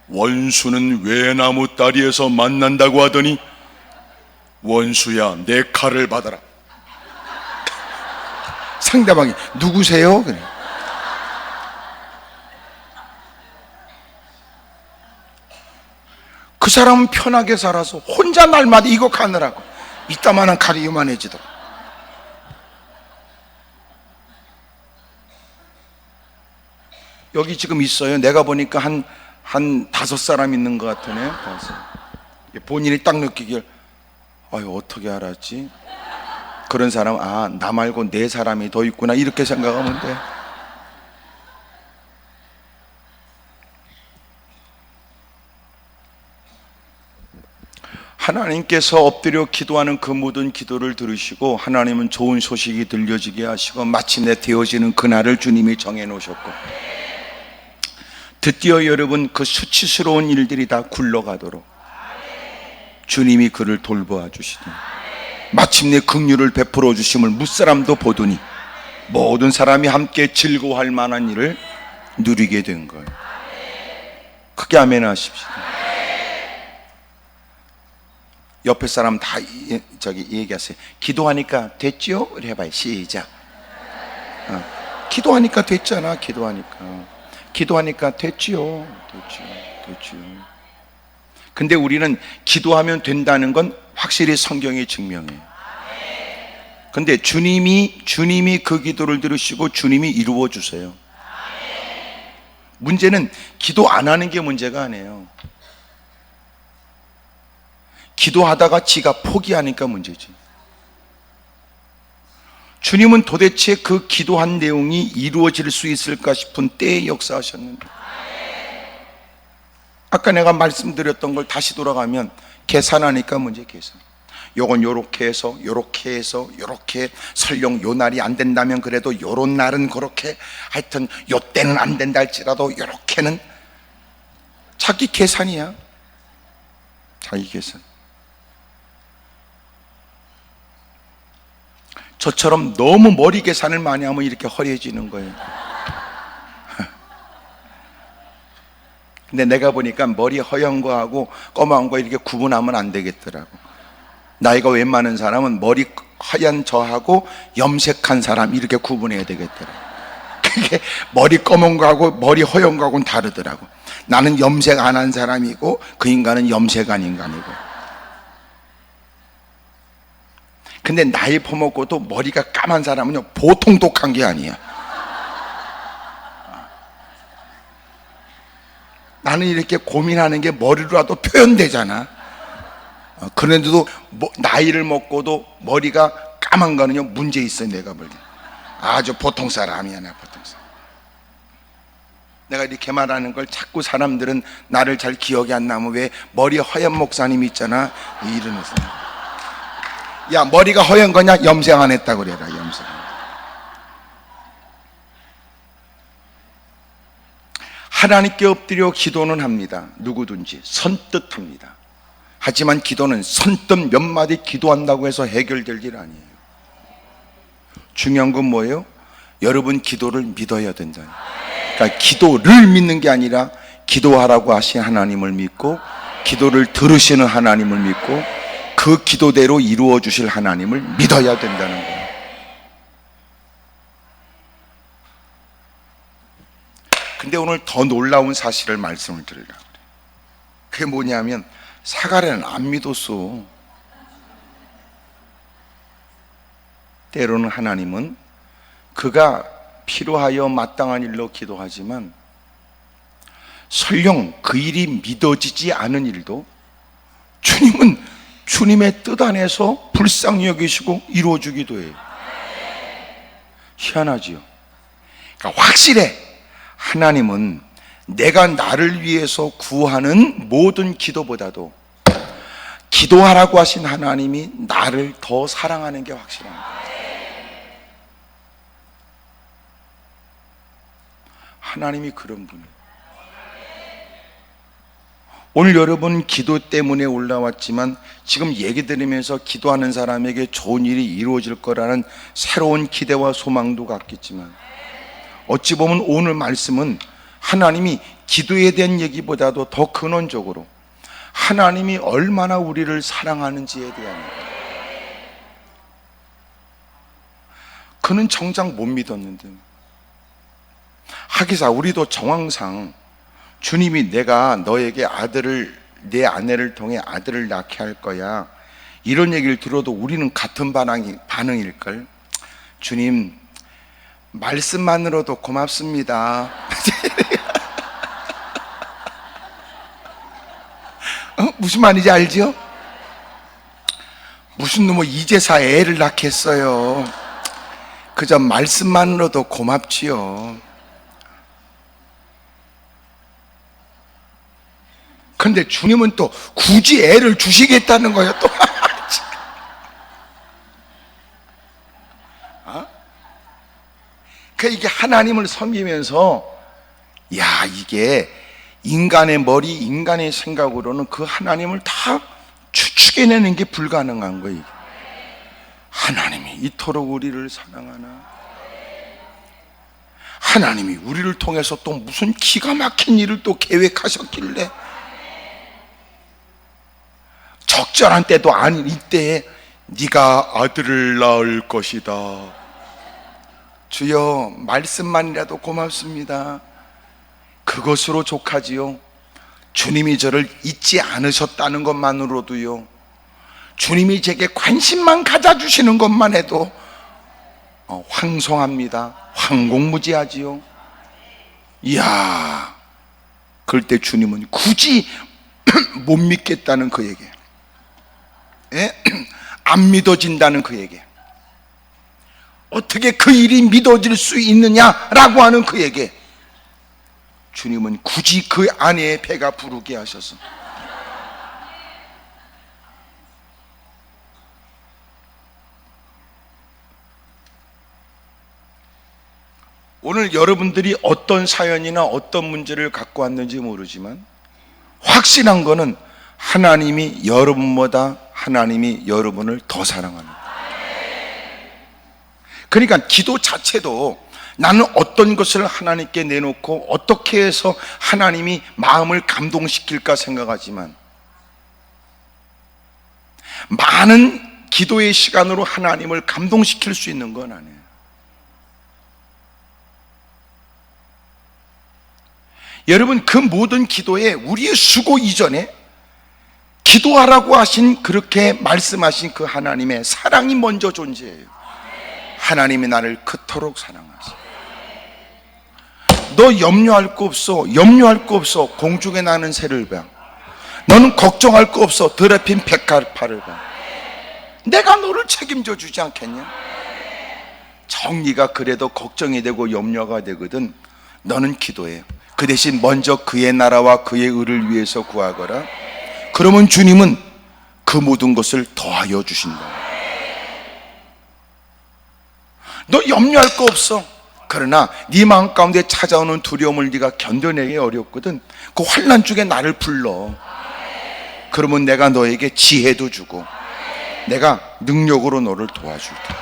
원수는 외나무 다리에서 만난다고 하더니, 원수야 내 칼을 받아라. 상대방이 누구세요? 그래. 그 사람은 편하게 살아서 혼자 날마다 이거 가느라고 이따만한 칼이 요만해지더라. 여기 지금 있어요. 내가 보니까 한 5사람 있는 것 같으네. 본인이 딱 느끼길, 아유 어떻게 알았지? 그런 사람, 나 말고 4사람이 더 있구나, 이렇게 생각하면 돼. 하나님께서 엎드려 기도하는 그 모든 기도를 들으시고, 하나님은 좋은 소식이 들려지게 하시고 마침내 되어지는 그날을 주님이 정해 놓으셨고, 드디어 여러분 그 수치스러운 일들이 다 굴러가도록 주님이 그를 돌보아 주시더니, 마침내 긍휼을 베풀어 주심을 무사람도 보더니 모든 사람이 함께 즐거워할 만한 일을 누리게 된 거예요. 크게 아멘 하십시오. 옆에 사람 다 얘기하세요. 기도하니까 됐죠? 해봐요. 시작. 기도하니까 됐잖아. 기도하니까 됐지요. 근데 우리는 기도하면 된다는 건 확실히 성경이 증명해요. 근데 주님이 그 기도를 들으시고 주님이 이루어 주세요. 문제는 기도 안 하는 게 문제가 아니에요. 기도하다가 지가 포기하니까 문제지. 주님은 도대체 그 기도한 내용이 이루어질 수 있을까 싶은 때에 역사하셨는데, 아까 내가 말씀드렸던 걸 다시 돌아가면 계산하니까 문제. 계산. 요건 요렇게 해서 요렇게 해서 요렇게, 설령 요 날이 안 된다면 그래도 요런 날은 그렇게, 하여튼 요 때는 안 된다 할지라도 요렇게는. 자기 계산이야. 자기 계산. 저처럼 너무 머리 계산을 많이 하면 이렇게 허리해지는 거예요. 근데 내가 보니까 머리 허연 거하고 검은 거 이렇게 구분하면 안 되겠더라고. 나이가 웬 많은 사람은 머리 하얀 저하고 염색한 사람 이렇게 구분해야 되겠더라고. 그게 머리 검은 거하고 머리 허연 거하고는 다르더라고. 나는 염색 안 한 사람이고 그 인간은 염색한 인간이고. 근데 나이 퍼먹고도 머리가 까만 사람은요 보통 독한 게 아니야. 나는 이렇게 고민하는 게 머리로라도 표현되잖아. 그런데도 나이를 먹고도 머리가 까만 거는요 문제 있어요. 내가 볼 때 아주 보통 사람이야. 나 보통 사람. 내가 이렇게 말하는 걸 자꾸 사람들은 나를 잘 기억이 안 나면, 왜 머리 허연 목사님 있잖아 이러면서, 야 머리가 허연 거냐? 염색 안 했다 그래라. 염색. 하나님께 엎드려 기도는 합니다. 누구든지 선뜻 합니다. 하지만 기도는 선뜻 몇 마디 기도한다고 해서 해결될 일 아니에요. 중요한 건 뭐예요? 여러분 기도를 믿어야 된다는. 그러니까 기도를 믿는 게 아니라 기도하라고 하신 하나님을 믿고, 기도를 들으시는 하나님을 믿고, 그 기도대로 이루어 주실 하나님을 믿어야 된다는 거예요. 근데 오늘 더 놀라운 사실을 말씀을 드리려고 그래요. 그게 뭐냐면 사가랴는 안 믿었어. 때로는 하나님은 그가 필요하여 마땅한 일로 기도하지만 설령 그 일이 믿어지지 않은 일도 주님은 주님의 뜻 안에서 불쌍히 여기시고 이루어주기도 해요. 희한하지요. 그러니까 확실해. 하나님은 내가 나를 위해서 구하는 모든 기도보다도 기도하라고 하신 하나님이 나를 더 사랑하는 게 확실합니다. 하나님이 그런 분이에요. 오늘 여러분 기도 때문에 올라왔지만 지금 얘기 들으면서 기도하는 사람에게 좋은 일이 이루어질 거라는 새로운 기대와 소망도 갖겠지만, 어찌 보면 오늘 말씀은 하나님이 기도에 대한 얘기보다도 더 근원적으로 하나님이 얼마나 우리를 사랑하는지에 대한, 그는 정작 못 믿었는데, 하기사 우리도 정황상 주님이 내가 너에게 아들을, 내 아내를 통해 아들을 낳게 할 거야, 이런 얘기를 들어도 우리는 같은 반응일걸. 주님 말씀만으로도 고맙습니다. 무슨 말인지 알죠? 무슨 놈의 이제사 애를 낳겠어요. 그저 말씀만으로도 고맙지요. 근데 주님은 또 굳이 애를 주시겠다는 거예요. 또 이게 하나님을 섬기면서, 야 이게 인간의 머리, 인간의 생각으로는 그 하나님을 다 추측해내는 게 불가능한 거예요. 하나님이 이토록 우리를 사랑하나? 하나님이 우리를 통해서 또 무슨 기가 막힌 일을 또 계획하셨길래, 적절한 때도 아닌 이때에 네가 아들을 낳을 것이다. 주여 말씀만이라도 고맙습니다. 그것으로 족하지요. 주님이 저를 잊지 않으셨다는 것만으로도요, 주님이 제게 관심만 가져주시는 것만 해도 황송합니다. 황공무지하지요. 이야, 그럴 때 주님은 굳이 못 믿겠다는 그에게, 안 믿어진다는 그에게, 어떻게 그 일이 믿어질 수 있느냐라고 하는 그에게 주님은 굳이 그 아내의 배가 부르게 하셔서, 오늘 여러분들이 어떤 사연이나 어떤 문제를 갖고 왔는지 모르지만 확실한 거는 하나님이 여러분보다 하나님이 여러분을 더 사랑합니다. 그러니까 기도 자체도 나는 어떤 것을 하나님께 내놓고 어떻게 해서 하나님이 마음을 감동시킬까 생각하지만 많은 기도의 시간으로 하나님을 감동시킬 수 있는 건 아니에요. 여러분, 그 모든 기도에 우리의 수고 이전에 기도하라고 하신, 그렇게 말씀하신 그 하나님의 사랑이 먼저 존재해요. 하나님이 나를 그토록 사랑하시오. 너 염려할 거 없어. 염려할 거 없어. 공중에 나는 새를 봐. 너는 걱정할 거 없어. 들에 핀 백합화를 봐. 내가 너를 책임져 주지 않겠냐? 정리가 그래도 걱정이 되고 염려가 되거든. 너는 기도해. 그 대신 먼저 그의 나라와 그의 의를 위해서 구하거라. 그러면 주님은 그 모든 것을 더하여 주신다. 너 염려할 거 없어. 그러나 네 마음 가운데 찾아오는 두려움을 네가 견뎌내기 어렵거든. 그 환난 중에 나를 불러. 그러면 내가 너에게 지혜도 주고 내가 능력으로 너를 도와줄게.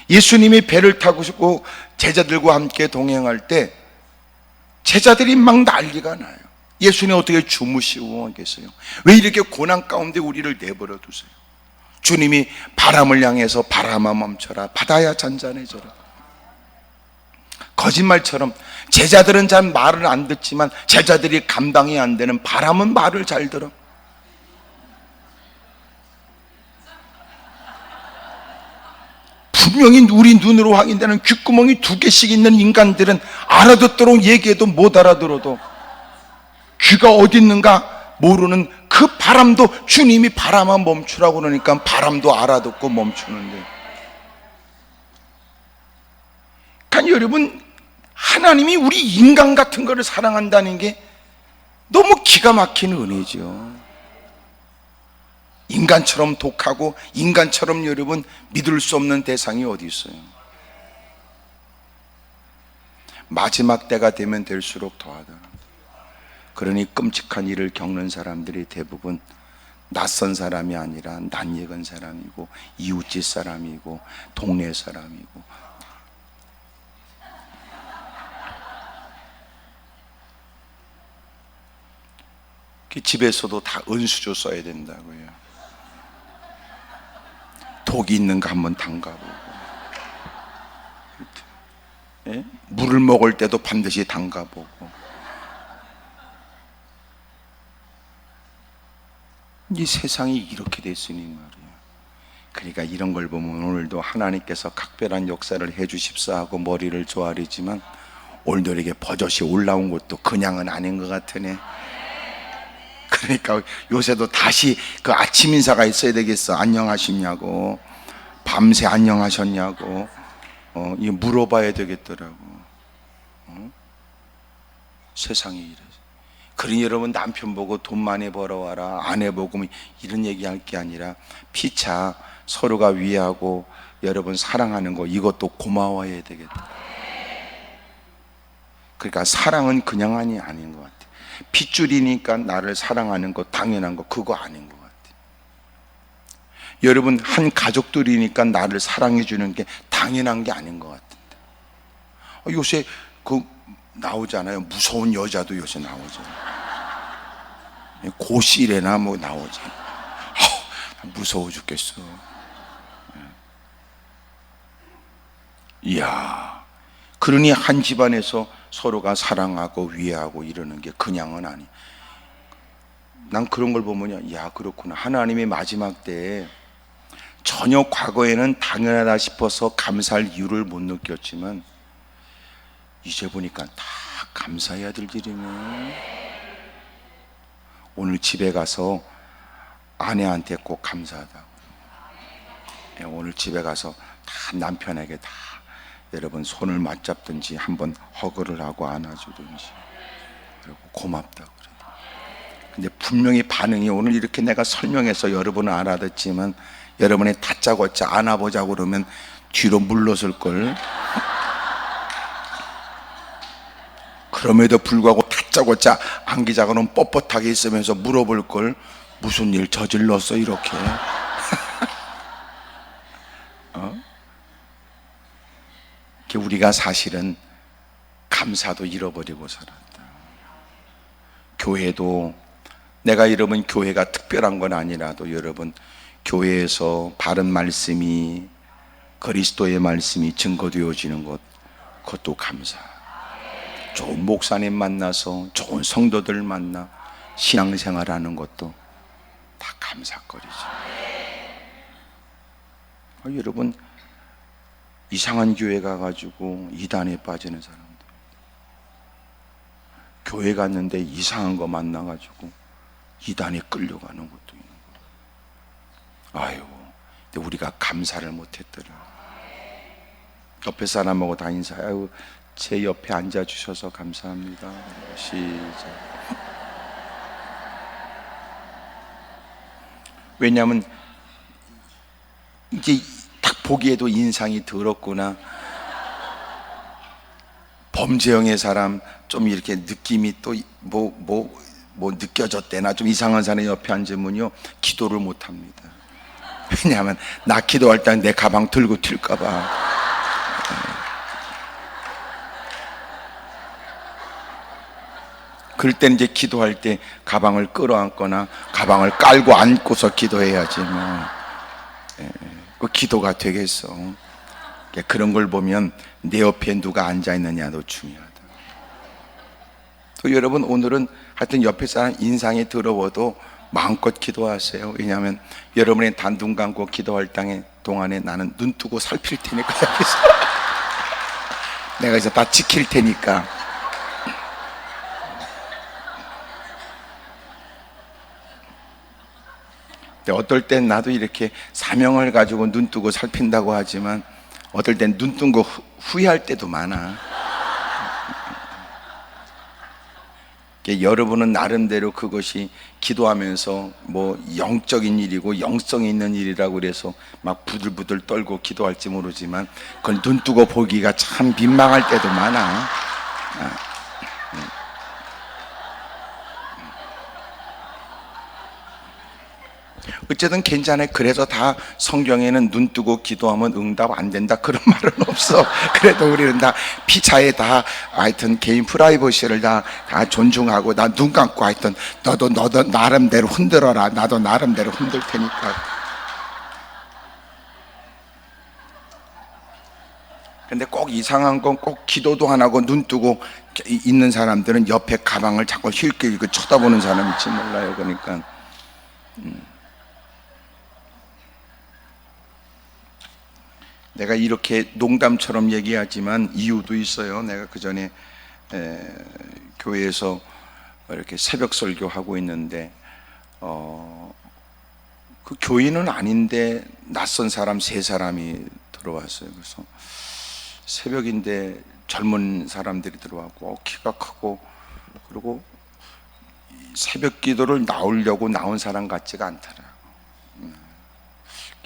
예수님이 배를 타고 제자들과 함께 동행할 때 제자들이 막 난리가 나요. 예수님 어떻게 주무시고 계세요? 왜 이렇게 고난 가운데 우리를 내버려 두세요? 주님이 바람을 향해서 바람아 멈춰라, 바다야 잔잔해져라. 거짓말처럼 제자들은 잘 말을 안 듣지만 제자들이 감당이 안 되는 바람은 말을 잘 들어. 분명히 우리 눈으로 확인되는 귓구멍이 2개씩 있는 인간들은 알아듣도록 얘기해도 못 알아들어도 귀가 어디 있는가 모르는 그 바람도 주님이 바람아 멈추라고 그러니까 바람도 알아듣고 멈추는데, 그러니까 여러분, 하나님이 우리 인간 같은 거를 사랑한다는 게 너무 기가 막힌 은혜죠. 인간처럼 독하고 인간처럼 여러분 믿을 수 없는 대상이 어디 있어요? 마지막 때가 되면 될수록 더하더라. 그러니 끔찍한 일을 겪는 사람들이 대부분 낯선 사람이 아니라 낯익은 사람이고 이웃집 사람이고 동네 사람이고, 집에서도 다 은수저 써야 된다고요. 독이 있는가 한번 담가보고, 예? 물을 먹을 때도 반드시 담가보고. 이 세상이 이렇게 됐으니 말이야. 그러니까 이런 걸 보면 오늘도 하나님께서 각별한 역사를 해주십사 하고 머리를 조아리지만 오늘도 이렇게 버젓이 올라온 것도 그냥은 아닌 것 같으네. 그러니까 요새도 다시 그 아침 인사가 있어야 되겠어. 안녕하시냐고, 밤새 안녕하셨냐고, 이거 물어봐야 되겠더라고. 세상이 이래. 그러니 여러분, 남편 보고 돈 많이 벌어와라, 아내 보고 이런 얘기할 게 아니라 피차 서로가 위하고 여러분 사랑하는 거, 이것도 고마워해야 되겠다. 그러니까 사랑은 그냥이 아닌 것 같아. 핏줄이니까 나를 사랑하는 거 당연한 거, 그거 아닌 것 같아. 여러분, 한 가족들이니까 나를 사랑해 주는 게 당연한 게 아닌 것 같은데, 요새 그 나오잖아요. 무서운 여자도 요새 나오잖아요. 고시래나 뭐 나오잖아요. 무서워 죽겠어. 이야, 그러니 한 집안에서 서로가 사랑하고 위하고 이러는 게 그냥은 아니. 난 그런 걸 보면, 야, 그렇구나. 하나님의 마지막 때에 전혀 과거에는 당연하다 싶어서 감사할 이유를 못 느꼈지만 이제 보니까 다 감사해야 될 일이네. 오늘 집에 가서 아내한테 꼭 감사하다고. 오늘 집에 가서 다 남편에게 다 여러분 손을 맞잡든지 한번 허그를 하고 안아주든지, 그리고 고맙다고 그래요. 근데 분명히 반응이, 오늘 이렇게 내가 설명해서 여러분은 알아듣지만 여러분이 다짜고짜 안아보자고 그러면 뒤로 물러설 걸. 그럼에도 불구하고 다짜고짜 안기자고는 뻣뻣하게 있으면서 물어볼 걸. 무슨 일 저질렀어 이렇게. 우리가 사실은 감사도 잃어버리고 살았다. 교회도, 내가 여러분 교회가 특별한 건 아니라도 여러분 교회에서 바른 말씀이, 그리스도의 말씀이 증거되어지는 것, 그것도 감사. 좋은 목사님 만나서 좋은 성도들 만나 신앙생활하는 것도 다 감사거리죠. 여러분 이상한 교회 가가지고 이단에 빠지는 사람들, 교회 갔는데 이상한 거 만나가지고 이단에 끌려가는 것도 있는 거예요. 아유, 근데 우리가 감사를 못했더라. 옆에 사람하고 다 인사. 아유, 제 옆에 앉아주셔서 감사합니다. 시작. 왜냐하면 이제 딱 보기에도 인상이 더럽구나, 범죄형의 사람, 좀 이렇게 느낌이 또 뭐 느껴졌대나 좀 이상한 사람이 옆에 앉으면요 기도를 못합니다. 왜냐하면 나 기도할 때 내 가방 들고 튈까봐. 그럴 땐 이제 기도할 때 가방을 끌어안거나 가방을 깔고 안고서 기도해야지 그 기도가 되겠어. 그런 걸 보면 내 옆에 누가 앉아 있느냐도 중요하다. 또 여러분 오늘은 하여튼 옆에 사람 인상이 더러워도 마음껏 기도하세요. 왜냐하면 여러분의 단 눈 감고 기도할 동안에 나는 눈 뜨고 살필 테니까 여기서 내가 이제 다 지킬 테니까. 어떨 땐 나도 이렇게 사명을 가지고 눈 뜨고 살핀다고 하지만 어떨 땐 눈 뜬 거 후회할 때도 많아. 여러분은 나름대로 그것이 기도하면서 뭐 영적인 일이고 영성이 있는 일이라고 그래서 막 부들부들 떨고 기도할지 모르지만 그건 눈 뜨고 보기가 참 민망할 때도 많아. 어쨌든 괜찮아. 그래서 다 성경에는 눈 뜨고 기도하면 응답 안 된다 그런 말은 없어. 그래도 우리는 다 피차에 다 하여튼 개인 프라이버시를 다 존중하고, 나 눈 감고 하여튼 너도 나름대로 흔들어라, 나도 나름대로 흔들 테니까. 근데 꼭 이상한 건 꼭 기도도 안 하고 눈 뜨고 있는 사람들은 옆에 가방을 자꾸 힐끗 쳐다보는 사람일지 몰라요. 그러니까 내가 이렇게 농담처럼 얘기하지만 이유도 있어요. 내가 그 전에 교회에서 이렇게 새벽 설교하고 있는데 그 교인은 아닌데 낯선 사람 세 사람이 들어왔어요. 그래서 새벽인데 젊은 사람들이 들어왔고 키가 크고, 그리고 새벽 기도를 나오려고 나온 사람 같지가 않더라고.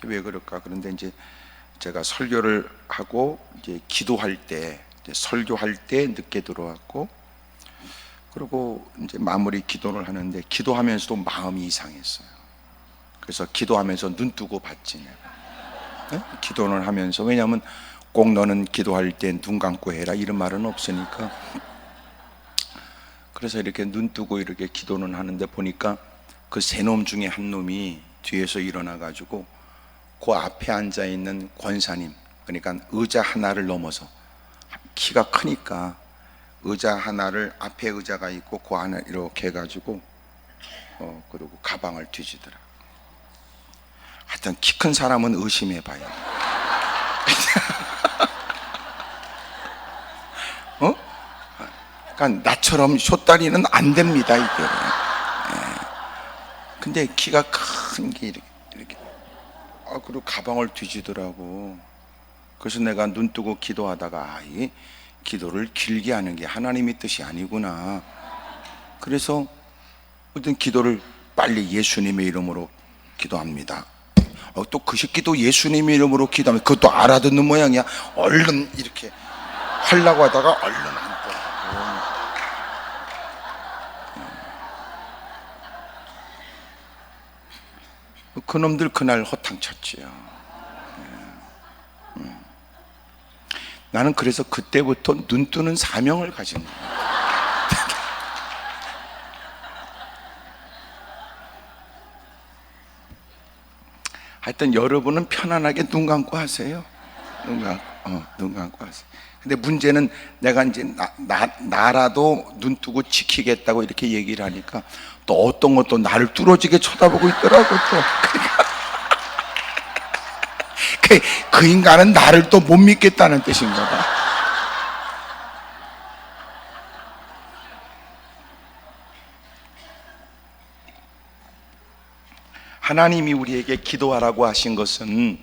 왜 그럴까? 그런데 이제 제가 설교를 하고 이제 기도할 때, 이제 설교할 때 늦게 들어왔고, 그리고 이제 마무리 기도를 하는데 기도하면서도 마음이 이상했어요. 그래서 기도하면서 눈 뜨고 봤지 내가. 네? 기도를 하면서. 왜냐하면 꼭 너는 기도할 때 눈 감고 해라 이런 말은 없으니까. 그래서 이렇게 눈 뜨고 이렇게 기도는 하는데 보니까 그 세 놈 중에 한 놈이 뒤에서 일어나 가지고 그 앞에 앉아 있는 권사님, 그러니까 의자 하나를 넘어서, 키가 크니까 의자 하나를, 앞에 의자가 있고 그 안에 이렇게 해가지고 그리고 가방을 뒤지더라. 하여튼 키 큰 사람은 의심해 봐야 돼. 그러니까 나처럼 숏다리는 안 됩니다 이게. 근데 키가 큰 게 이렇게 그리고 가방을 뒤지더라고. 그래서 내가 눈 뜨고 기도하다가 이 기도를 길게 하는 게 하나님의 뜻이 아니구나. 그래서 어떤 기도를 빨리 예수님의 이름으로 기도합니다. 또 그 새끼도 예수님 이름으로 기도하면 그것도 알아듣는 모양이야. 얼른 이렇게 하려고 하다가 얼른 안 돼. 그놈들 그날 허탕쳤지요. 나는 그래서 그때부터 눈 뜨는 사명을 가진 거야. 하여튼 여러분은 편안하게 눈 감고 하세요. 눈 감고 하세요. 근데 문제는 내가 이제 나라도 눈 뜨고 지키겠다고 이렇게 얘기를 하니까 또 어떤 것도 나를 뚫어지게 쳐다보고 있더라고 또. 그 인간은 나를 또 못 믿겠다는 뜻인가 봐. 하나님이 우리에게 기도하라고 하신 것은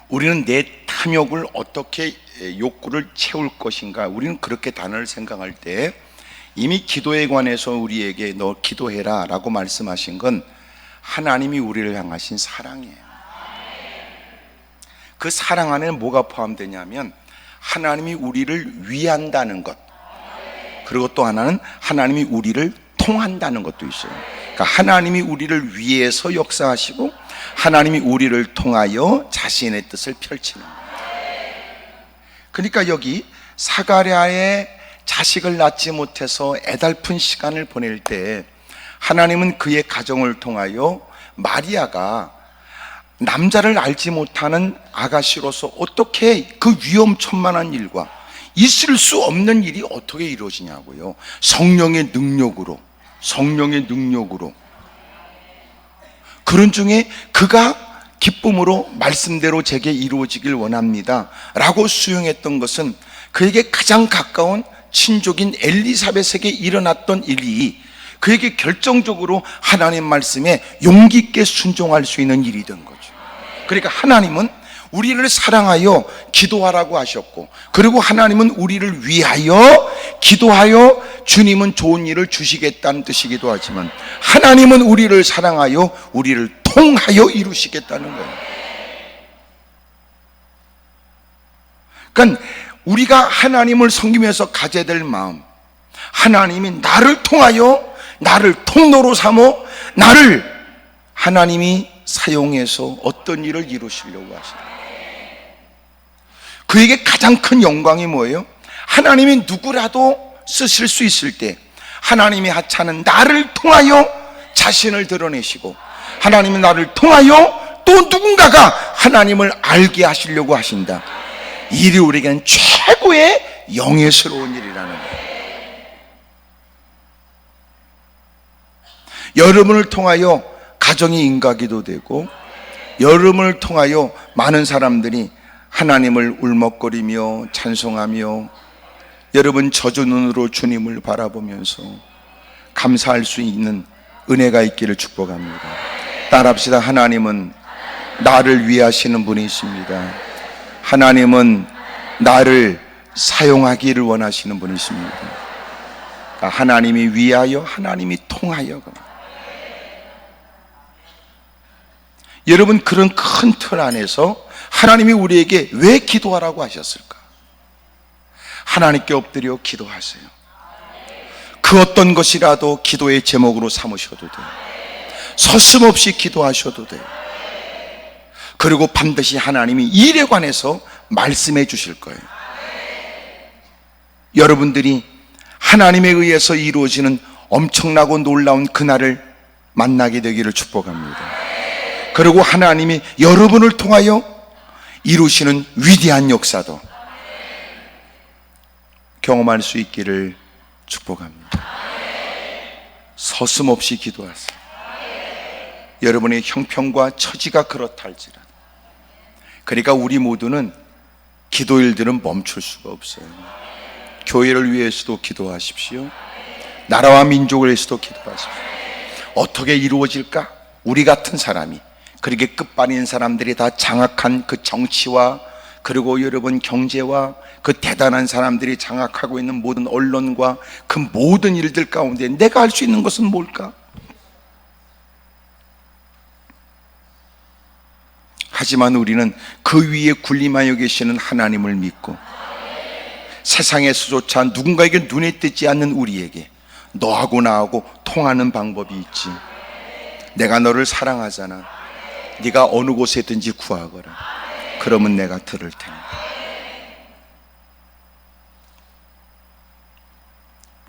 우리는 내 탐욕을 어떻게 욕구를 채울 것인가, 우리는 그렇게 단어를 생각할 때 이미 기도에 관해서 우리에게 너 기도해라 라고 말씀하신 건 하나님이 우리를 향하신 사랑이에요. 그 사랑 안에 뭐가 포함되냐면 하나님이 우리를 위한다는 것, 그리고 또 하나는 하나님이 우리를 통한다는 것도 있어요. 그러니까 하나님이 우리를 위해서 역사하시고 하나님이 우리를 통하여 자신의 뜻을 펼치는 거예요. 그러니까 여기 사가랴의 자식을 낳지 못해서 애달픈 시간을 보낼 때 하나님은 그의 가정을 통하여 마리아가 남자를 알지 못하는 아가씨로서 어떻게 그 위험천만한 일과 있을 수 없는 일이 어떻게 이루어지냐고요. 성령의 능력으로. 그런 중에 그가 기쁨으로 말씀대로 제게 이루어지길 원합니다 라고 수용했던 것은 그에게 가장 가까운 친족인 엘리사벳에게 일어났던 일이 그에게 결정적으로 하나님 말씀에 용기 있게 순종할 수 있는 일이 된 거죠. 그러니까 하나님은 우리를 사랑하여 기도하라고 하셨고, 그리고 하나님은 우리를 위하여 기도하여 주님은 좋은 일을 주시겠다는 뜻이기도 하지만 하나님은 우리를 사랑하여 우리를 통하여 이루시겠다는 거예요. 그러니까 우리가 하나님을 섬기면서 가져야 될 마음, 하나님이 나를 통하여 나를 통로로 삼어 나를 하나님이 사용해서 어떤 일을 이루시려고 하시는, 그에게 가장 큰 영광이 뭐예요? 하나님이 누구라도 쓰실 수 있을 때 하나님의 하찮은 나를 통하여 자신을 드러내시고 하나님이 나를 통하여 또 누군가가 하나님을 알게 하시려고 하신다. 이 일이 우리에게는 최고의 영예스러운 일이라는 거예요. 여러분을 통하여 가정이 인가기도 되고, 여러분을 통하여 많은 사람들이 하나님을 울먹거리며 찬송하며 여러분 젖은 눈으로 주님을 바라보면서 감사할 수 있는 은혜가 있기를 축복합니다. 따라합시다. 하나님은 나를 위하시는 분이십니다. 하나님은 나를 사용하기를 원하시는 분이십니다. 그러니까 하나님이 위하여 하나님이 통하여. 여러분, 그런 큰 틀 안에서 하나님이 우리에게 왜 기도하라고 하셨을까? 하나님께 엎드려 기도하세요. 그 어떤 것이라도 기도의 제목으로 삼으셔도 돼요. 서슴없이 기도하셔도 돼요. 그리고 반드시 하나님이 이 일에 관해서 말씀해 주실 거예요. 여러분들이 하나님에 의해서 이루어지는 엄청나고 놀라운 그날을 만나게 되기를 축복합니다. 그리고 하나님이 여러분을 통하여 이루시는 위대한 역사도 경험할 수 있기를 축복합니다. 서슴없이 기도하세요. 여러분의 형편과 처지가 그렇다 할지라도. 그러니까 우리 모두는 기도일들은 멈출 수가 없어요. 교회를 위해서도 기도하십시오. 나라와 민족을 위해서도 기도하십시오. 어떻게 이루어질까? 우리 같은 사람이, 그렇게 끝발인 사람들이 다 장악한 그 정치와, 그리고 여러분 경제와, 그 대단한 사람들이 장악하고 있는 모든 언론과 그 모든 일들 가운데 내가 할 수 있는 것은 뭘까? 하지만 우리는 그 위에 군림하여 계시는 하나님을 믿고 세상에서조차 누군가에게 눈에 띄지 않는 우리에게 너하고 나하고 통하는 방법이 있지. 내가 너를 사랑하잖아. 네가 어느 곳에든지 구하거라. 그러면 내가 들을 테니.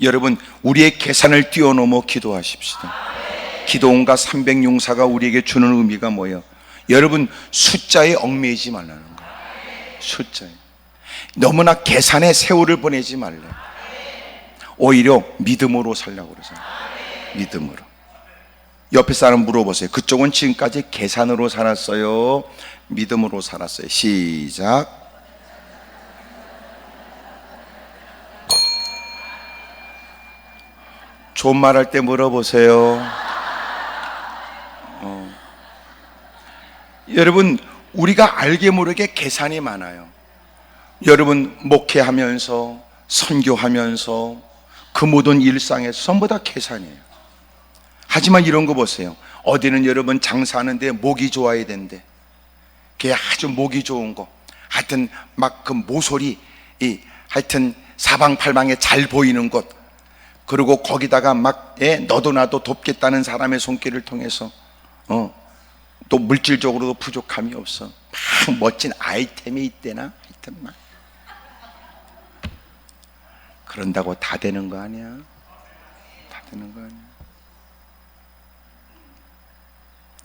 여러분, 우리의 계산을 뛰어넘어 기도하십시다. 기도원과 300용사가 우리에게 주는 의미가 뭐예요? 여러분, 숫자에 얽매이지 말라는 거예요. 숫자에 너무나 계산의 세월을 보내지 말래. 오히려 믿음으로 살려고 그러잖아요. 믿음으로. 옆에 사람 물어보세요. 그쪽은 지금까지 계산으로 살았어요? 믿음으로 살았어요? 시작. 좋은 말 할 때 물어보세요. 여러분, 우리가 알게 모르게 계산이 많아요. 여러분, 목회하면서 선교하면서 그 모든 일상에서 전부 다 계산이에요. 하지만 이런 거 보세요. 어디는 여러분 장사하는데 목이 좋아야 된대. 그게 아주 목이 좋은 거, 하여튼 막 그 모서리 하여튼 사방팔방에 잘 보이는 곳, 그리고 거기다가 막 너도 나도 돕겠다는 사람의 손길을 통해서 또 물질적으로도 부족함이 없어. 막 멋진 아이템이 있대나. 하여튼 막 그런다고 다 되는 거 아니야. 다 되는 거 아니야.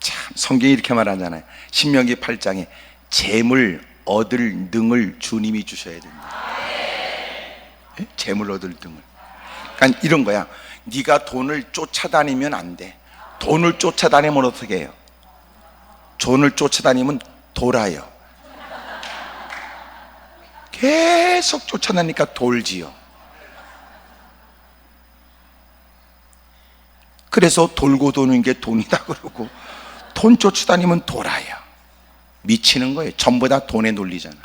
참, 성경이 이렇게 말하잖아요. 신명기 8장에 재물 얻을 능을 주님이 주셔야 된다. 재물 얻을 능을. 그러니까 이런 거야. 네가 돈을 쫓아다니면 안 돼. 돈을 쫓아다니면 어떻게 해요? 돈을 쫓아다니면 돌아요. 계속 쫓아다니니까 돌지요. 그래서 돌고 도는 게 돈이다 그러고, 돈 쫓아다니면 돌아요. 미치는 거예요. 전부 다 돈에 놀리잖아.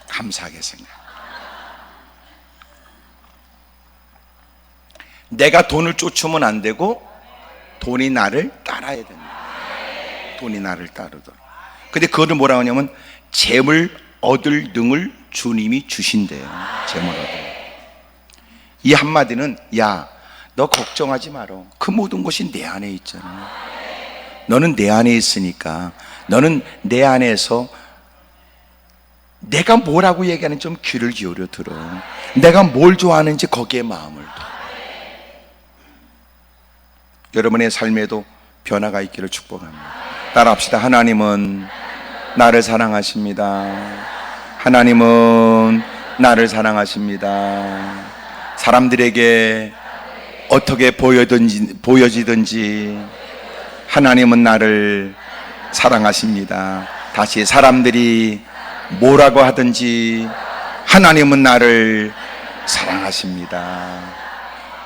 감사하게 생각. 내가 돈을 쫓으면 안 되고 돈이 나를 따라야 된다. 돈이 나를 따르도록. 근데 그거를 뭐라고 하냐면 재물 얻을 능을 주님이 주신대요. 재물 얻을. 이 한마디는, 야, 너 걱정하지 마라. 그 모든 것이 내 안에 있잖아. 너는 내 안에 있으니까 너는 내 안에서 내가 뭐라고 얘기하는지 좀 귀를 기울여 들어. 내가 뭘 좋아하는지 거기에 마음을 둬. 여러분의 삶에도 변화가 있기를 축복합니다. 따라합시다. 하나님은 나를 사랑하십니다. 하나님은 나를 사랑하십니다. 사람들에게 어떻게 보여지든지 하나님은 나를 사랑하십니다. 다시, 사람들이 뭐라고 하든지 하나님은 나를 사랑하십니다.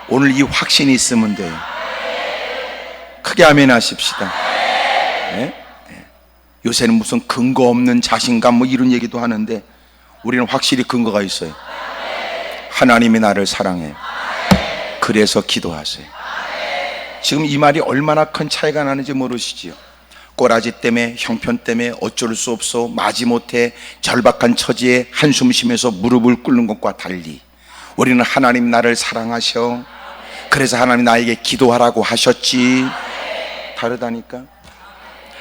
오늘 이 확신이 있으면 돼요. 크게 아멘 하십시다. 네? 요새는 무슨 근거 없는 자신감 뭐 이런 얘기도 하는데 우리는 확실히 근거가 있어요. 하나님이 나를 사랑해요. 그래서 기도하세요. 지금 이 말이 얼마나 큰 차이가 나는지 모르시지요? 꼬라지 때문에, 형편 때문에 어쩔 수 없어 마지못해 절박한 처지에 한숨 쉬면서 무릎을 꿇는 것과 달리 우리는 하나님 나를 사랑하셔. 그래서 하나님 나에게 기도하라고 하셨지. 다르다니까.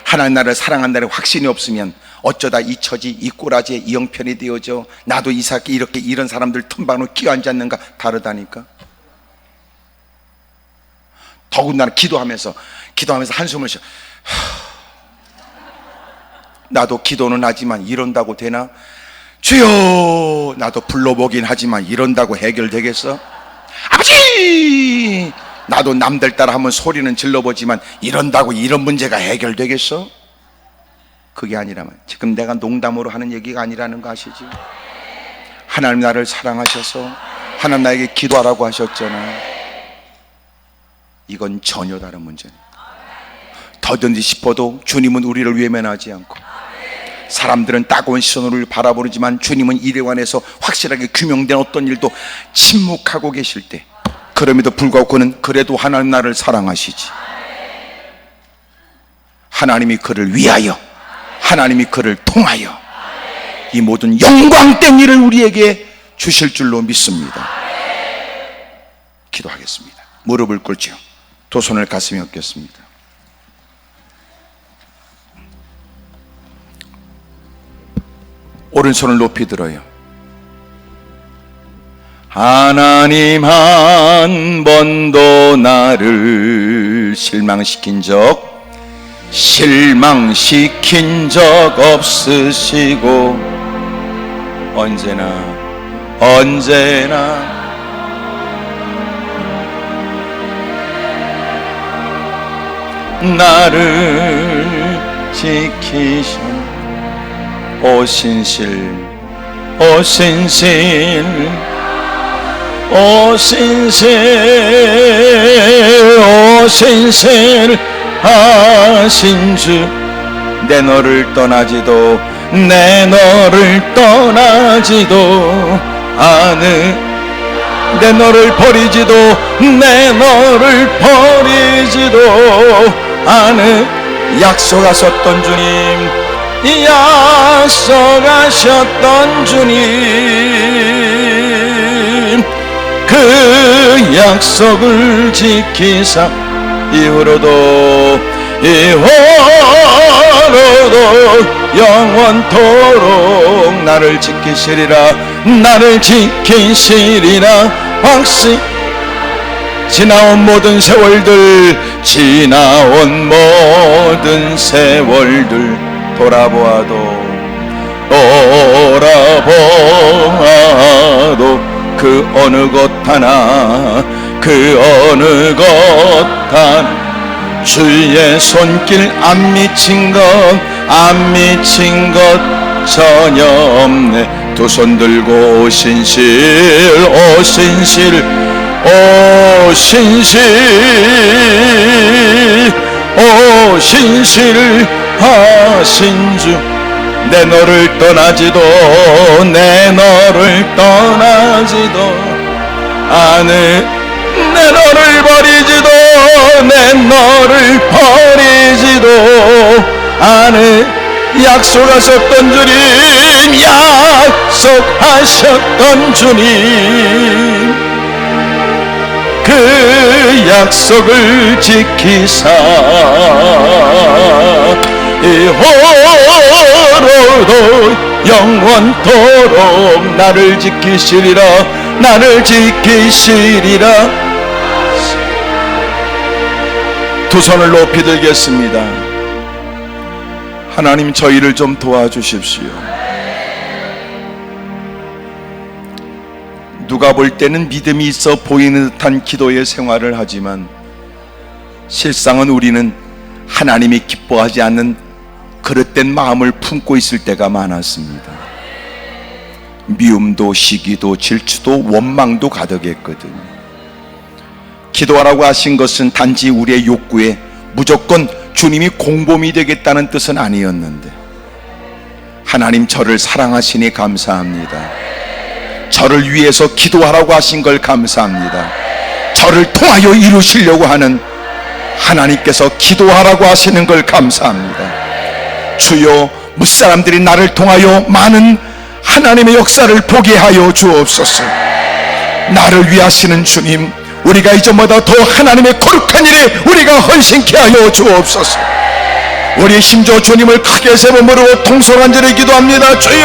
하나님 나를 사랑한다는 확신이 없으면 어쩌다 이 처지, 이 꼬라지에 이 형편이 되어져 나도 이삭이 이렇게 이런 사람들 틈바로 끼어앉지 않는가. 다르다니까. 더군다나 기도하면서 한숨을 쉬어. 나도 기도는 하지만 이런다고 되나? 주여, 나도 불러보긴 하지만 이런다고 해결되겠어? 아버지, 나도 남들 따라 한번 소리는 질러보지만 이런다고 이런 문제가 해결되겠어? 그게 아니라면, 지금 내가 농담으로 하는 얘기가 아니라는 거 아시지? 하나님 나를 사랑하셔서 하나님 나에게 기도하라고 하셨잖아. 이건 전혀 다른 문제입니다. 더든지 싶어도 주님은 우리를 외면하지 않고, 사람들은 따가운 시선으로 바라보지만 주님은 일에 관해서 확실하게 규명된 어떤 일도 침묵하고 계실 때 그럼에도 불구하고 그는 그래도 하나님 나를 사랑하시지. 하나님이 그를 위하여, 하나님이 그를 통하여 이 모든 영광된 일을 우리에게 주실 줄로 믿습니다. 기도하겠습니다. 무릎을 꿇죠. 두 손을 가슴에 얹겠습니다. 오른손을 높이 들어요. 하나님 한 번도 나를 실망시킨 적 없으시고 언제나 나를 지키신 오신실하신 주, 내 너를 떠나지도 않으, 내 너를 버리지도 않으. 약속하셨던 주님, 그 약속을 지키사 이후로도 영원토록 나를 지키시리라. 확신. 지나온 모든 세월들 돌아보아도 그 어느 것 하나 주의 손길 안 미친 것 전혀 없네. 두 손 들고 오신실하신 주, 내 너를 떠나지도 않으, 내 너를 버리지도 않으. 약속하셨던 주님, 그 약속을 지키사 이후로도 영원토록 나를 지키시리라. 두 손을 높이 들겠습니다. 하나님, 저희를 좀 도와주십시오. 누가 볼 때는 믿음이 있어 보이는 듯한 기도의 생활을 하지만 실상은 우리는 하나님이 기뻐하지 않는 그릇된 마음을 품고 있을 때가 많았습니다. 미움도 시기도 질투도 원망도 가득했거든요. 기도하라고 하신 것은 단지 우리의 욕구에 무조건 주님이 공범이 되겠다는 뜻은 아니었는데, 하나님 저를 사랑하시니 감사합니다. 저를 위해서 기도하라고 하신 걸 감사합니다. 저를 통하여 이루시려고 하는 하나님께서 기도하라고 하시는 걸 감사합니다. 주여, 무사람들이 나를 통하여 많은 하나님의 역사를 보게 하여 주옵소서. 나를 위하시는 주님, 우리가 이전보다 더 하나님의 거룩한 일에 우리가 헌신케 하여 주옵소서. 우리 심지어 주님을 크게 세 번 부르고 통성한 자를 기도합니다. 주여,